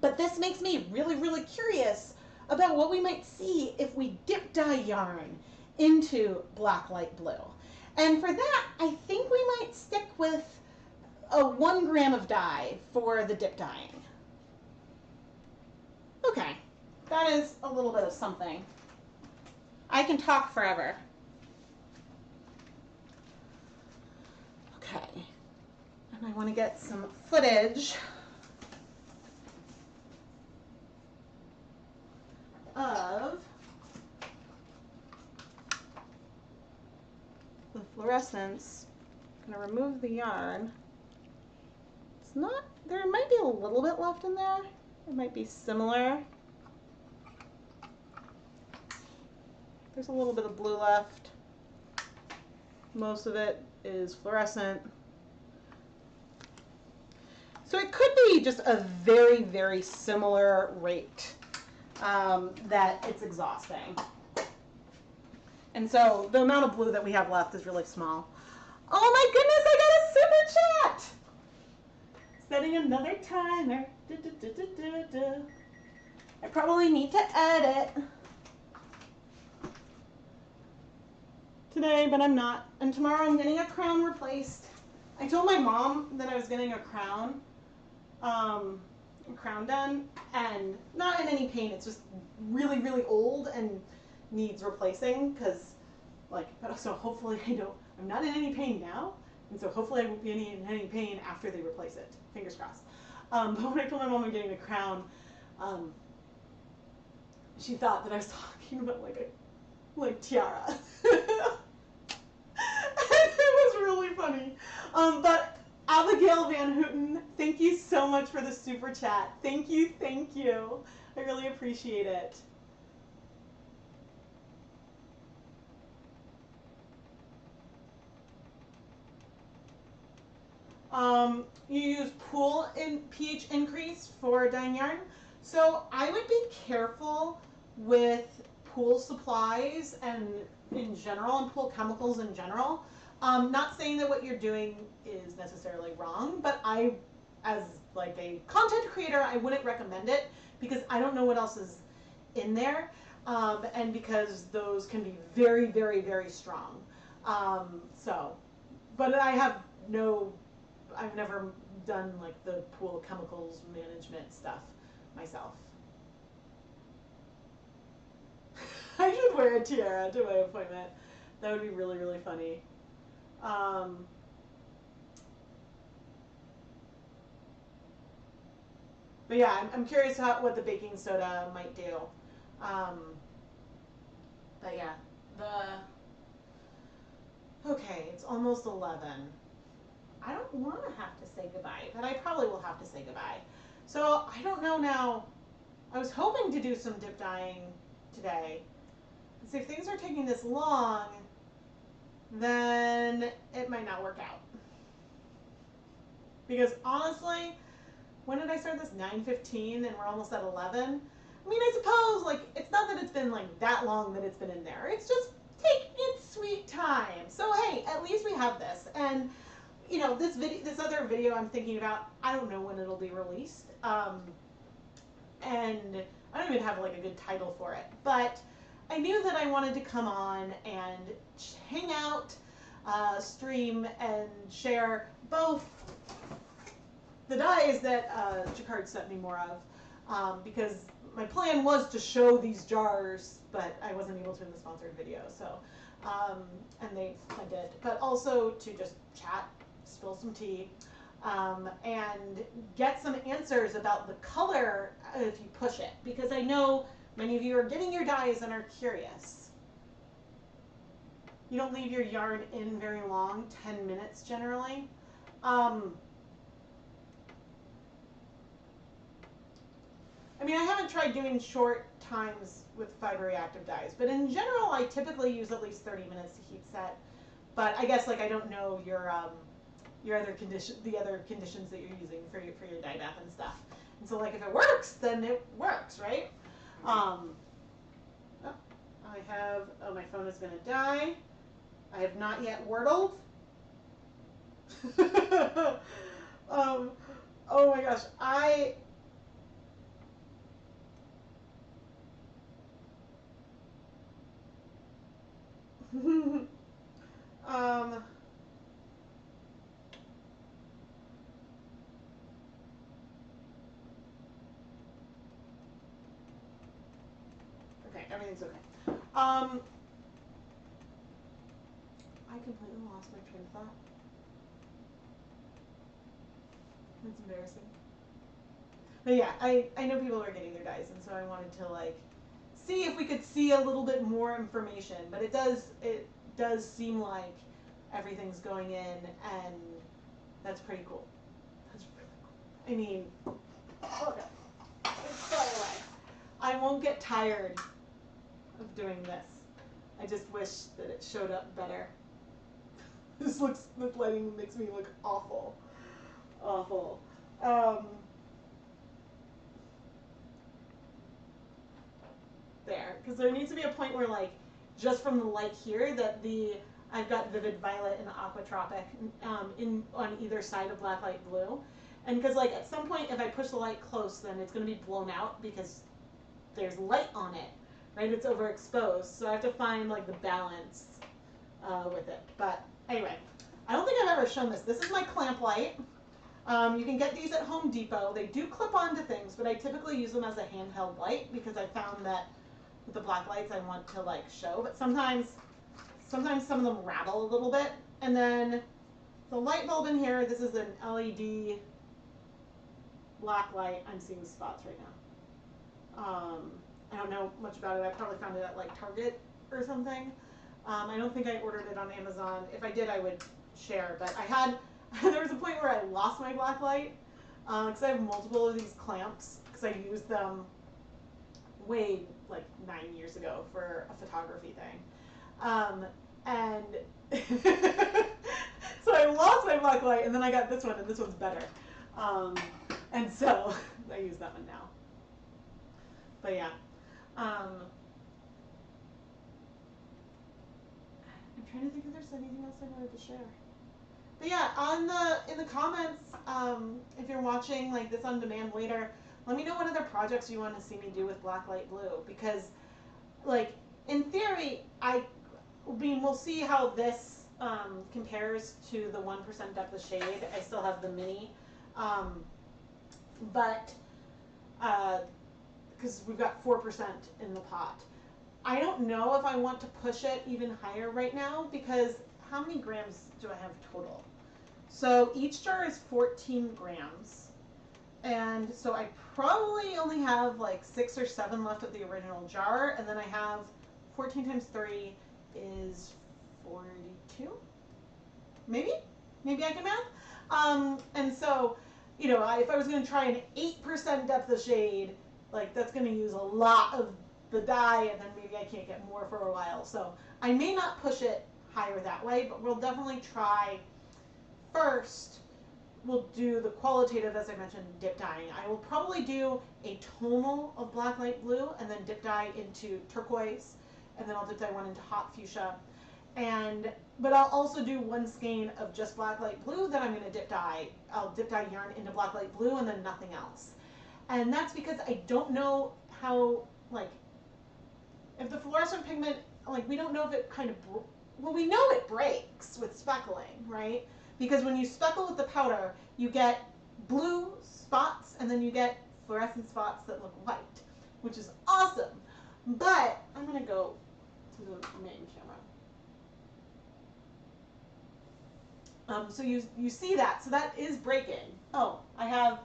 But this makes me really, really curious about what we might see if we dip dye yarn into Blacklight blue. And for that, I think we might stick with a 1 gram of dye for the dip dyeing. Okay, that is a little bit of something. I can talk forever. Okay, and I want to get some footage of the fluorescence. I'm going to remove the yarn. It's not, there might be a little bit left in there. It might be similar. There's a little bit of blue left. Most of it is fluorescent. So it could be just a very, very similar rate that it's exhausting. And so the amount of blue that we have left is really small. Oh my goodness, I got a super chat! Setting another timer. I probably need to edit today, but I'm not. And tomorrow I'm getting a crown replaced. I told my mom that I was getting a crown crown done, and not in any pain. It's just really, really old and needs replacing, because like, but so hopefully I'm not in any pain now, and so hopefully I won't be in any pain after they replace it. Fingers crossed. But when I told my mom I'm getting the crown, she thought that I was talking about like tiara. It was really funny. But Abigail Van Houten, thank you so much for the super chat. Thank you, thank you. I really appreciate it. You use pool in pH increase for dyeing yarn. So I would be careful with pool supplies and in general, and pool chemicals in general. Not saying that what you're doing is necessarily wrong, but I, as like a content creator, I wouldn't recommend it because I don't know what else is in there, and because those can be very, very, very strong. But I've never done like the pool chemicals management stuff myself. I should wear a tiara to my appointment. That would be really, really funny. But yeah, I'm curious what the baking soda might do. But yeah, okay, it's almost 11. I don't want to have to say goodbye, but I probably will have to say goodbye. So I don't know now. I was hoping to do some dip dyeing today. So if things are taking this long, then it might not work out. Because honestly, when did I start this? 9:15, and we're almost at 11. I mean, I suppose like it's not that it's been like that long that it's been in there. It's just taking its sweet time. So hey, at least we have this. And you know, this other video I'm thinking about, I don't know when it'll be released. And I don't even have like a good title for it. But I knew that I wanted to come on and hang out, stream, and share both the dyes that Jacquard sent me more of, because my plan was to show these jars, but I wasn't able to in the sponsored video. So, and I did, but also to just chat, spill some tea, and get some answers about the color if you push it, because I know many of you are getting your dyes and are curious. You don't leave your yarn in very long, 10 minutes generally. I mean, I haven't tried doing short times with fiber reactive dyes, but in general, I typically use at least 30 minutes to heat set. But I guess like I don't know your other conditions that you're using for your dye bath and stuff. And so like if it works, then it works, right? My phone is gonna die. I have not yet wordled. Oh my gosh, okay, everything's okay. I completely lost my train of thought. That's embarrassing. But yeah, I know people are getting their dyes, and so I wanted to like see if we could see a little bit more information. But it does seem like everything's going in, and that's pretty cool. That's really cool. I mean, okay, so anyway, I won't get tired of doing this. I just wish that it showed up better. This lighting makes me look awful. Awful. There, because there needs to be a point where like, just from the light here, that I've got Vivid Violet and Aquatropic on either side of Blacklight Blue. And because like at some point if I push the light close, then it's going to be blown out because there's light on it, right? It's overexposed. So I have to find like the balance with it. But anyway, I don't think I've ever shown this. This is my clamp light. You can get these at Home Depot. They do clip onto things, but I typically use them as a handheld light because I found that with the black lights I want to like show, but sometimes some of them rattle a little bit. And then the light bulb in here, this is an LED black light. I'm seeing spots right now. I don't know much about it. I probably found it at like Target or something. I don't think I ordered it on Amazon. If I did, I would share. But I had, there was a point where I lost my black light because I have multiple of these clamps because I used them way like 9 years ago for a photography thing. And so I lost my black light and then I got this one and this one's better. And so I use that one now. But yeah. I'm trying to think if there's anything else I wanted to share. But yeah, in the comments, if you're watching like this on demand later, let me know what other projects you want to see me do with Blacklight Blue, because like in theory, we'll see how this compares to the 1% depth of shade. I still have the mini, but because we've got 4% in the pot. I don't know if I want to push it even higher right now because how many grams do I have total? So each jar is 14 grams. And so I probably only have like 6 or 7 left of the original jar. And then I have 14 times 3 is 42? Maybe I can math. And so, you know, if I was going to try an 8% depth of shade, like that's going to use a lot of the dye, and then maybe I can't get more for a while. So I may not push it higher that way, but we'll definitely try. First, we'll do the qualitative, as I mentioned, dip dyeing. I will probably do a tonal of Blacklight Blue and then dip dye into turquoise, and then I'll dip dye one into hot fuchsia. But I'll also do one skein of just Blacklight Blue that I'm going to dip dye. I'll dip dye yarn into Blacklight Blue and then nothing else. And that's because I don't know how, like, if the fluorescent pigment, like, we don't know if it kind of, well, we know it breaks with speckling, right? Because when you speckle with the powder, you get blue spots and then you get fluorescent spots that look white, which is awesome. But I'm going to go to the main camera. So you see that. So that is breaking. Oh, I have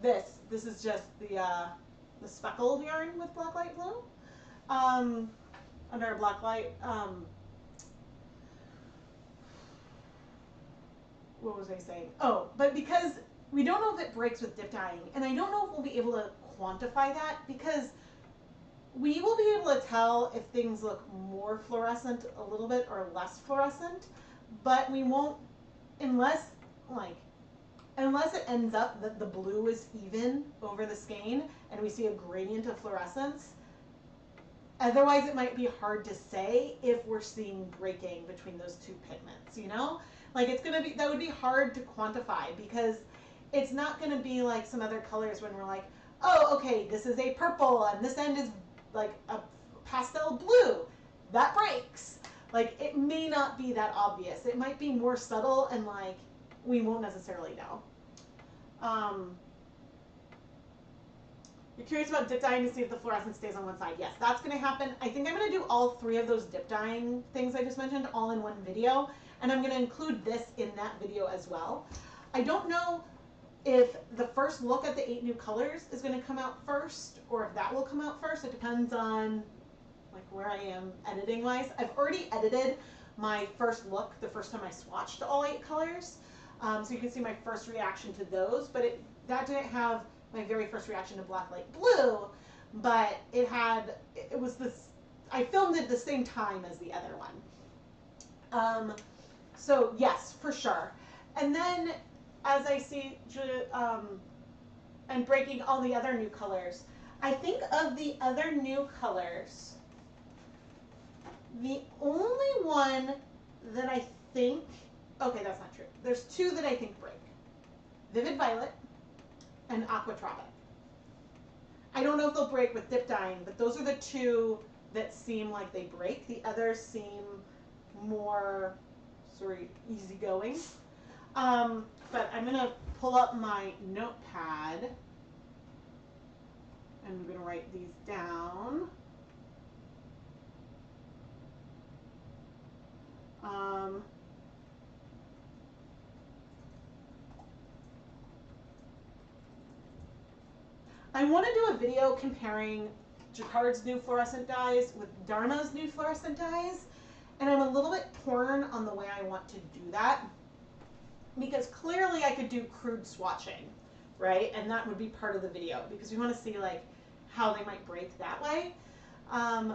this. This is just the speckled yarn with Blacklight Blue. Under a Blacklight. What was I saying? Oh, but because we don't know if it breaks with dip dyeing, and I don't know if we'll be able to quantify that, because we will be able to tell if things look more fluorescent a little bit or less fluorescent, but we won't unless it ends up that the blue is even over the skein and we see a gradient of fluorescence. Otherwise, it might be hard to say if we're seeing breaking between those two pigments, you know? Like that would be hard to quantify because it's not gonna be like some other colors when we're like, oh, okay, this is a purple and this end is like a pastel blue. That breaks. Like it may not be that obvious. It might be more subtle and like we won't necessarily know. You're curious about dip dyeing to see if the fluorescence stays on one side. Yes, that's going to happen. I think I'm going to do all 3 of those dip dyeing things I just mentioned all in one video, and I'm going to include this in that video as well. I don't know if the first look at the 8 new colors is going to come out first, or if that will come out first. It depends on like where I am editing wise. I've already edited my first look the first time I swatched all 8 colors, so you can see my first reaction to those, but that didn't have my very first reaction to Blacklight Blue, but it was this, I filmed it at the same time as the other one. So yes, for sure. And then as I see, and breaking all the other new colors, I think of the other new colors, the only one that I think, okay, that's not true. There's 2 that I think break. Vivid Violet and Aquatropic. I don't know if they'll break with dip dyeing, but those are the 2 that seem like they break. The others seem more sort of easygoing. but I'm gonna pull up my notepad. I'm gonna write these down. I want to do a video comparing Jacquard's new fluorescent dyes with Dharma's new fluorescent dyes, and I'm a little bit torn on the way I want to do that, because clearly I could do crude swatching, right? And that would be part of the video, because we want to see like how they might break that way. And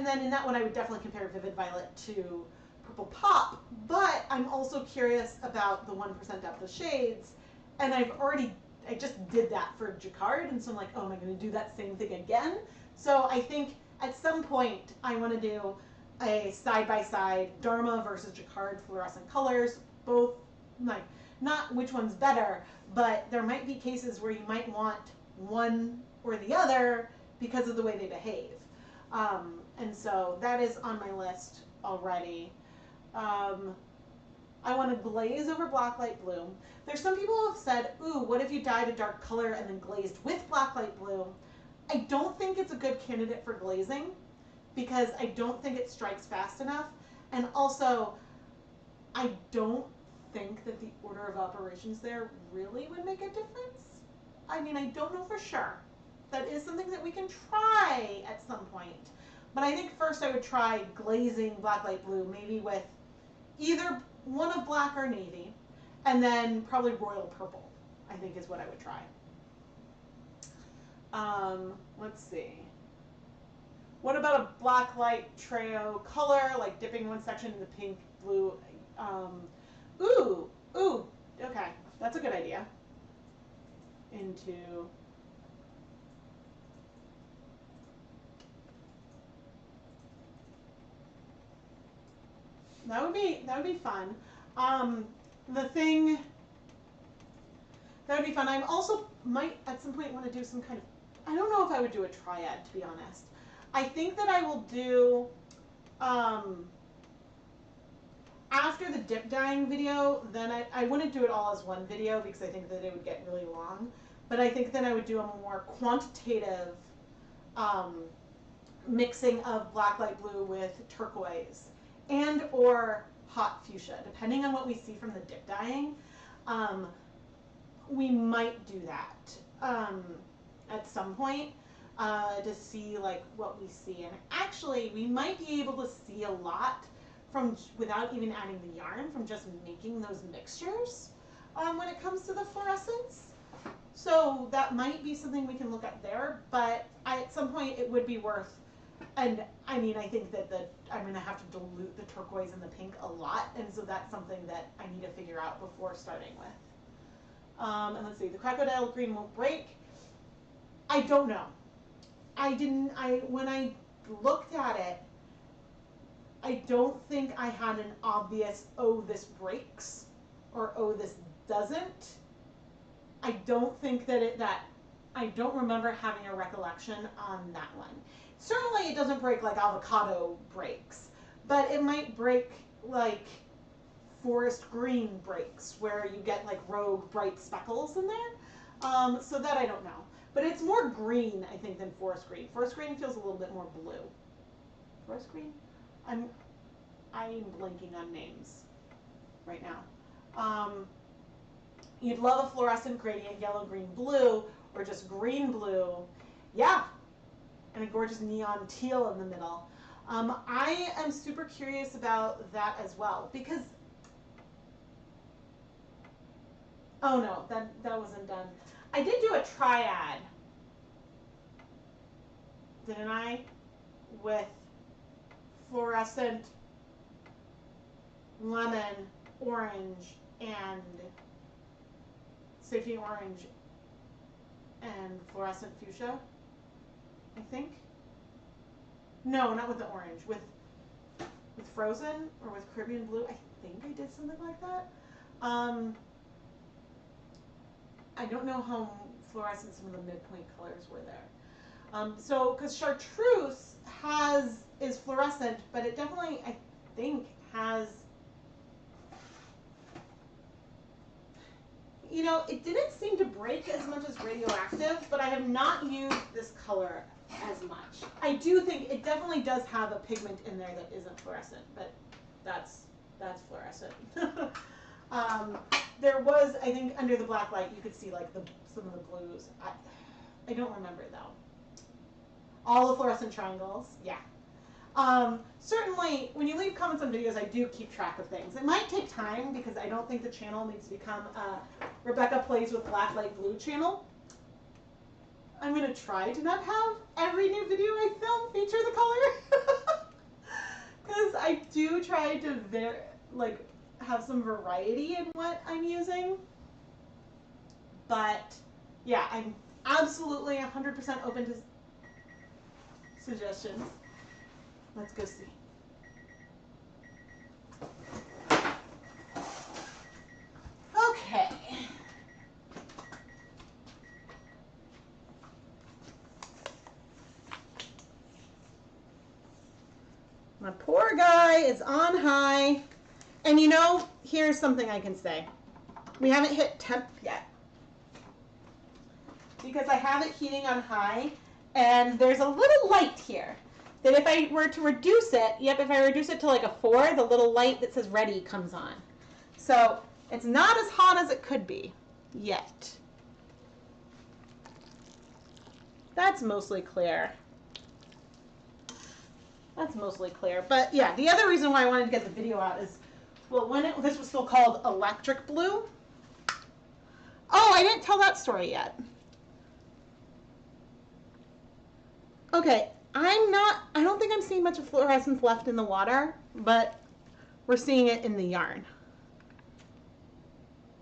then in that one I would definitely compare Vivid Violet to Purple Pop, but I'm also curious about the 1% depth of shades, and I just did that for Jacquard, and so I'm like, oh, am I going to do that same thing again? So I think at some point I want to do a side-by-side Dharma versus Jacquard fluorescent colors, both, like, not which one's better, but there might be cases where you might want one or the other because of the way they behave. And so that is on my list already. I want to glaze over Blacklight Blue. There's some people who have said, ooh, what if you dyed a dark color and then glazed with Blacklight Blue? I don't think it's a good candidate for glazing because I don't think it strikes fast enough. And also, I don't think that the order of operations there really would make a difference. I mean, I don't know for sure. That is something that we can try at some point. But I think first I would try glazing Blacklight Blue, maybe with either one of black or navy, and then probably royal purple, I think is what I would try. Let's see. What about a Blacklight Treo color, like dipping one section in the pink, blue? Ooh, okay, that's a good idea. Into that would be fun. That would be fun. I also might at some point want to do some kind of, I don't know if I would do a triad, to be honest. I think that I will do, after the dip dyeing video, then I wouldn't do it all as one video because I think that it would get really long. But I think that I would do a more quantitative mixing of Blacklight Blue with turquoise and or hot fuchsia, depending on what we see from the dip dyeing. We might do that at some point to see like what we see. And actually, we might be able to see a lot from without even adding the yarn from just making those mixtures when it comes to the fluorescence. So that might be something we can look at there, but at some point it would be worth, and I mean, I think that I'm going to have to dilute the turquoise and the pink a lot, and so that's something that I need to figure out before starting with. And let's see, the crocodile green won't break. I don't know. When I looked at it, I don't think I had an obvious, oh, this breaks, or oh, this doesn't. I don't think that I don't remember having a recollection on that one. Certainly it doesn't break like avocado breaks, but it might break like forest green breaks where you get like rogue bright speckles in there. So that I don't know. But it's more green, I think, than forest green. Forest green feels a little bit more blue. Forest green? I'm blanking on names right now. You'd love a fluorescent gradient, yellow, green, blue, or just green, blue. Yeah, and a gorgeous neon teal in the middle. I am super curious about that as well because, oh no, that wasn't done. I did do a triad, didn't I? With fluorescent, lemon, orange, and safety orange, and fluorescent fuchsia, I think. No, not with the orange. With frozen or with Caribbean blue. I think I did something like that. I don't know how fluorescent some of the midpoint colors were there. So, because chartreuse is fluorescent, but it definitely, I think, has you know, it didn't seem to break as much as radioactive, but I have not used this color as much. I do think it definitely does have a pigment in there that isn't fluorescent, but that's fluorescent. There was, I think, under the black light, you could see like some of the blues. I don't remember though. All the fluorescent triangles, yeah. Certainly, when you leave comments on videos, I do keep track of things. It might take time because I don't think the channel needs to become a Rebecca Plays with Blacklight Blue channel. I'm going to try to not have every new video I film feature the color. Because I do try to have some variety in what I'm using. But yeah, I'm absolutely 100% open to suggestions. Let's go see. Okay. My poor guy is on high. And you know, here's something I can say. We haven't hit temp yet. Because I have it heating on high, and there's a little light here. That if I were to reduce it, if I reduce it to like a 4, the little light that says ready comes on. So it's not as hot as it could be yet. That's mostly clear. That's mostly clear. But yeah, the other reason why I wanted to get the video out is, well, this was still called electric blue. Oh, I didn't tell that story yet. Okay. I don't think I'm seeing much of fluorescence left in the water, but we're seeing it in the yarn.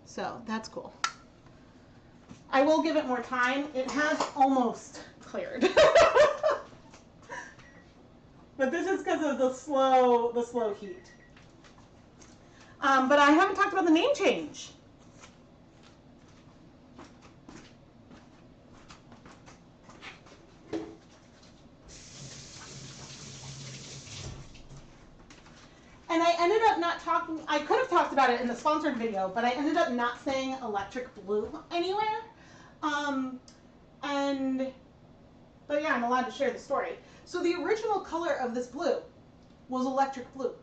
So that's cool. I will give it more time. It has almost cleared. But this is because of the slow heat. But I haven't talked about the name change. And I ended up not talking, I could have talked about it in the sponsored video, but I ended up not saying electric blue anywhere. But yeah, I'm allowed to share the story. So the original color of this blue was electric blue.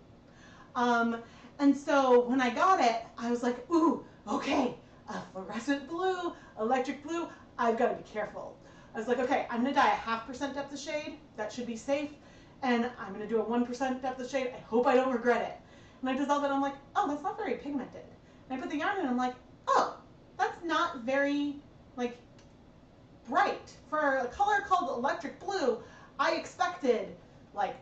And so when I got it, I was like, ooh, okay, a fluorescent blue, electric blue, I've got to be careful. I was like, okay, I'm going to dye a 0.5% depth of shade. That should be safe. And I'm going to do a 1% depth of shade. I hope I don't regret it. And I dissolve it, and I'm like, oh, that's not very pigmented. And I put the yarn in, and I'm like, oh, that's not very, like, bright. For a color called electric blue, I expected, like,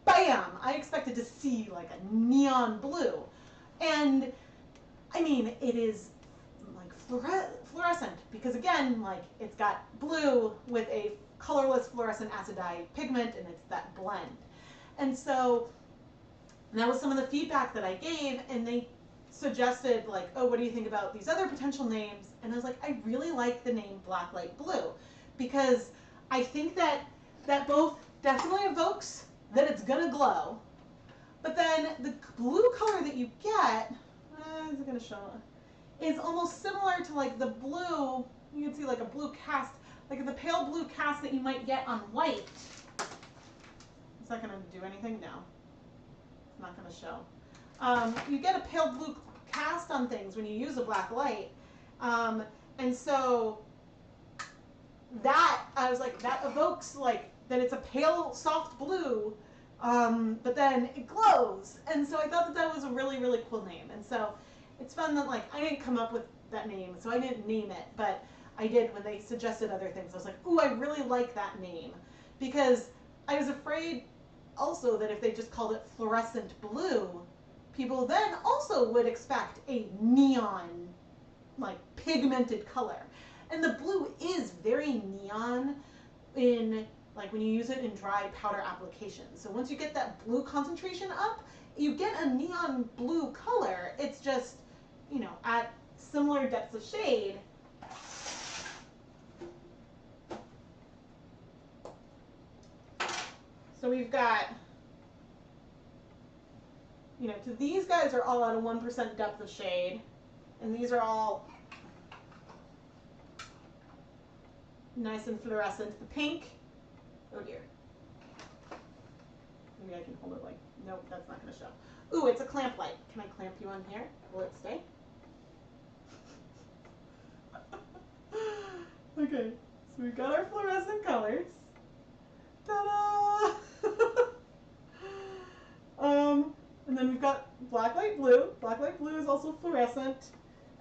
bam! I expected to see, like, a neon blue. And, I mean, it is, like, fluorescent. Because, again, like, it's got blue with a colorless fluorescent acid dye pigment, and it's that blend. And so that was some of the feedback that I gave, and they suggested, like, oh, what do you think about these other potential names? And I was like, I really like the name Blacklight Blue, because I think that both definitely evokes that it's gonna glow, but then the blue color that you get, is it gonna show, is almost similar to like the blue, you can see like a blue cast, like the pale blue cast that you might get on white. Is that going to do anything? No. It's not going to show. You get a pale blue cast on things when you use a black light. And so that, I was like, that evokes like, that it's a pale, soft blue, but then it glows. And so I thought that was a really, really cool name. And so it's fun that like, I didn't come up with that name, so I didn't name it, but I did when they suggested other things. I was like, ooh, I really like that name. Because I was afraid also that if they just called it fluorescent blue, people then also would expect a neon, like pigmented color. And the blue is very neon in, like when you use it in dry powder applications. So once you get that blue concentration up, you get a neon blue color. It's just, you know, at similar depths of shade. So we've got, you know, these guys are all at a 1% depth of shade, and these are all nice and fluorescent. The pink, oh dear. Maybe I can hold it like, nope, that's not going to show. Ooh, it's a clamp light. Can I clamp you on here? Will it stay? Okay, so we've got our fluorescent colors. Ta-da! And then we've got Blacklight blue. Blacklight blue is also fluorescent.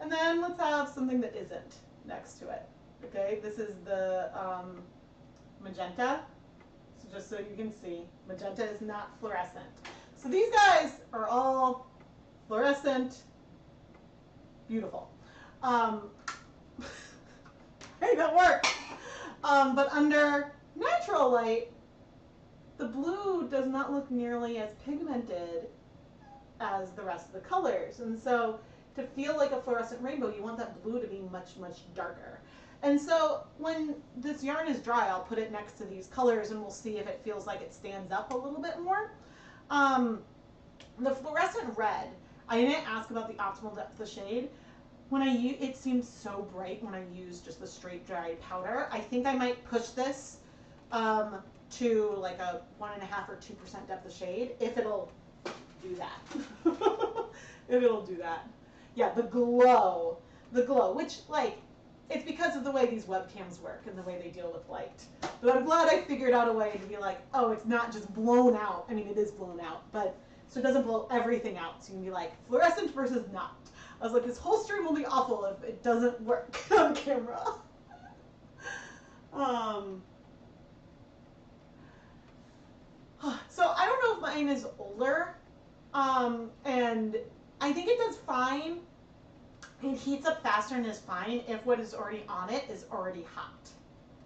And then let's have something that isn't next to it. Okay, this is the magenta. So just so you can see, magenta is not fluorescent. So these guys are all fluorescent, beautiful. Hey, that worked. But under natural light, the blue does not look nearly as pigmented as the rest of the colors. And so to feel like a fluorescent rainbow, you want that blue to be much, much darker. And so when this yarn is dry, I'll put it next to these colors and we'll see if it feels like it stands up a little bit more. The fluorescent red, I didn't ask about the optimal depth of shade. When I use, it seems so bright when I use just the straight dried powder. I think I might push this to like a 1.5 or 2% depth of shade if it'll do that. If it'll do that. Yeah, the glow, which like, it's because of the way these webcams work and the way they deal with light. But I'm glad I figured out a way to be like, oh, it's not just blown out. I mean, it is blown out, but so it doesn't blow everything out. So you can be like, fluorescent versus not. I was like, this whole stream will be awful if it doesn't work on camera. So I don't know if mine is older, and I think it does fine. It heats up faster and is fine if what is already on it is already hot.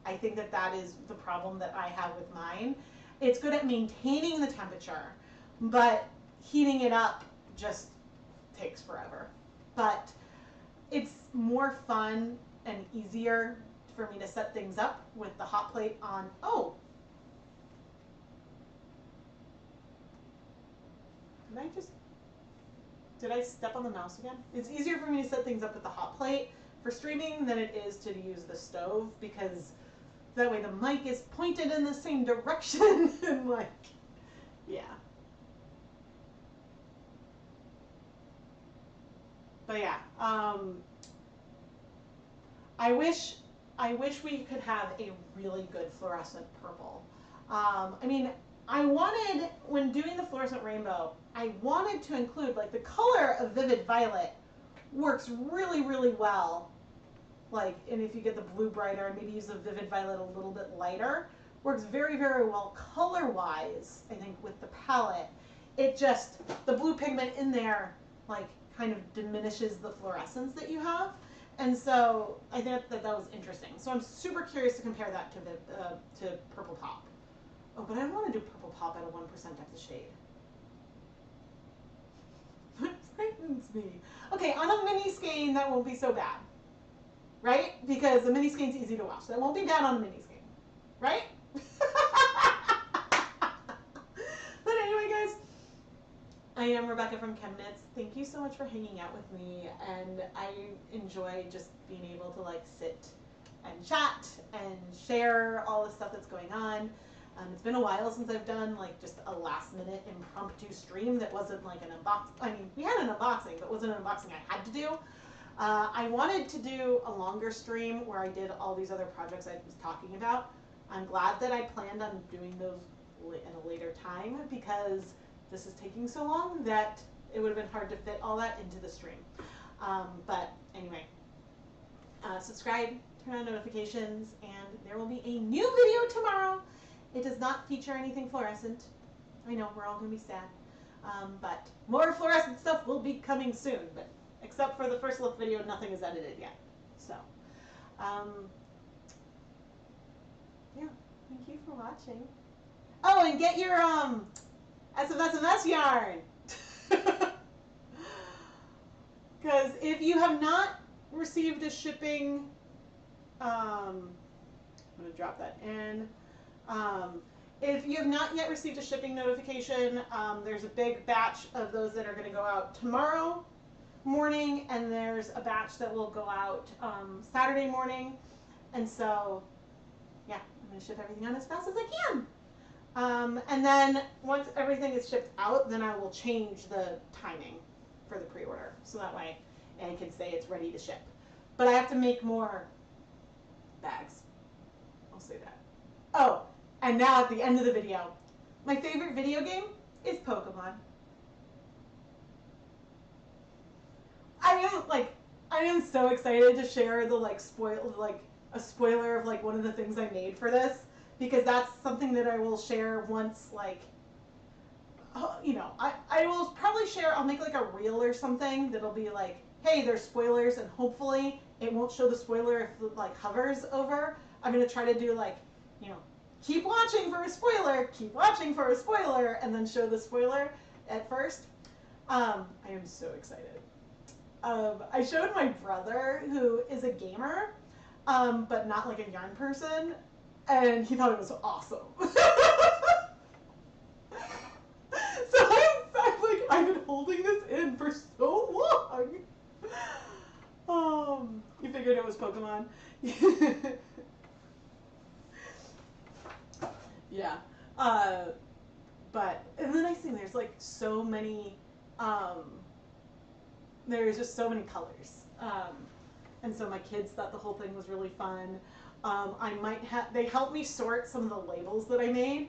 I think that that is the problem that I have with mine. It's good at maintaining the temperature, but heating it up just takes forever. But it's more fun and easier for me to set things up with the hot plate on. Oh, did I step on the mouse again? It's easier for me to set things up with the hot plate for streaming than it is to use the stove, because that way the mic is pointed in the same direction and like, yeah. But yeah, I wish we could have a really good fluorescent purple. I mean, I wanted, when doing the fluorescent rainbow, I wanted to include, like, the color of Vivid Violet works really, really well. Like, and if you get the blue brighter and maybe use the Vivid Violet a little bit lighter, works very, very well color-wise, I think, with the palette. It just, the blue pigment in there, like, kind of diminishes the fluorescence that you have. And so I think that was interesting. So I'm super curious to compare that to Purple Pop. Oh, but I want to do Purple Pop at a 1% depth of shade. That frightens me. Okay, on a mini skein, that won't be so bad. Right? Because the mini skein's easy to wash. That won't be bad on a mini skein. Right? But anyway, guys, I am Rebecca from ChemKnits. Thank you so much for hanging out with me, and I enjoy just being able to like sit and chat and share all the stuff that's going on. It's been a while since I've done like just a last minute impromptu stream that wasn't like an unboxing. I mean, we had an unboxing, but it wasn't an unboxing I had to do. I wanted to do a longer stream where I did all these other projects I was talking about. I'm glad that I planned on doing those in a later time, because this is taking so long that it would have been hard to fit all that into the stream. But anyway, subscribe, turn on notifications, and there will be a new video tomorrow. It does not feature anything fluorescent. I know, we're all going to be sad. But more fluorescent stuff will be coming soon. But except for the first look video, nothing is edited yet. So, yeah, thank you for watching. Oh, and get your SMS yarn. Because if you have not received a shipping, I'm going to drop that in. If you have not yet received a shipping notification, there's a big batch of those that are going to go out tomorrow morning, and there's a batch that will go out Saturday morning. And so going to ship everything out as fast as I can. And then once everything is shipped out, then I will change the timing for the pre-order. So that way I can say it's ready to ship. But I have to make more bags. I'll say that. Oh, and now at the end of the video, my favorite video game is Pokemon. I am so excited to share the a spoiler of one of the things I made for this, because that's something that I will share once I will probably share, I'll make a reel or something that'll be hey, there's spoilers, and hopefully it won't show the spoiler if it hovers over. I'm going to try to do keep watching for a spoiler, keep watching for a spoiler, and then show the spoiler at first. I am so excited. I showed my brother, who is a gamer, but not a yarn person, and he thought it was awesome. So I've been holding this in for so long. You figured it was Pokemon? Yeah. But, and the nice thing, there's so many, there's just so many colors. And so my kids thought the whole thing was really fun. They helped me sort some of the labels that I made.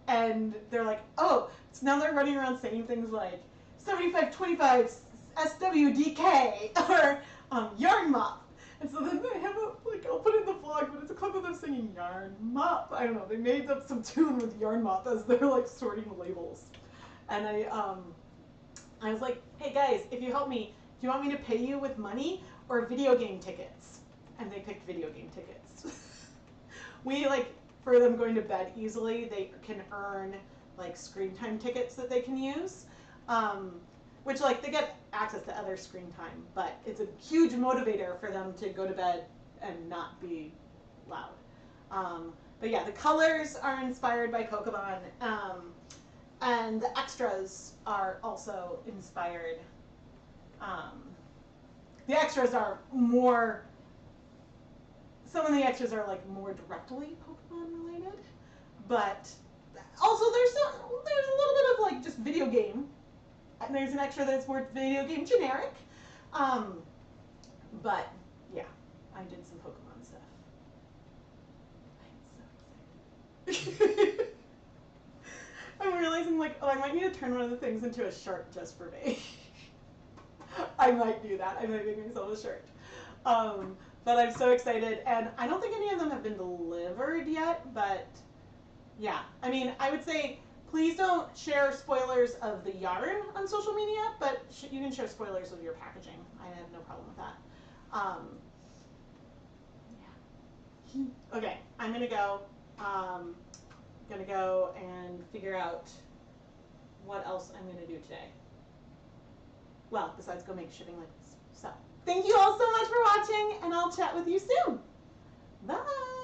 And they're oh, so now they're running around saying things like 7525 SWDK or yarn mop. And so then they have I'll put it in the vlog, but it's a clip of them singing yarn mop. I don't know, they made up some tune with yarn mop as they're sorting the labels. And I was like, hey guys, if you help me, do you want me to pay you with money or video game tickets? And they picked video game tickets. We for them going to bed easily, they can earn screen time tickets that they can use, which they get access to other screen time, but it's a huge motivator for them to go to bed and not be loud. But yeah, the colors are inspired by Pokemon, and the extras are also inspired. The extras are more, some of the extras are more directly Pokemon related, but also there's a little bit of just video game, and there's an extra that's more video game generic. But yeah, I did some Pokemon stuff. I'm so excited. I'm realizing oh, I might need to turn one of the things into a shirt just for me. I might do that. I might make myself a shirt. But I'm so excited, and I don't think any of them have been delivered yet, but yeah. I mean, I would say please don't share spoilers of the yarn on social media, but you can share spoilers of your packaging. I have no problem with that. Yeah. Okay, I'm gonna go. Gonna go and figure out what else I'm gonna do today. Well, besides go make shipping lists. So, thank you all so much for watching, and I'll chat with you soon. Bye!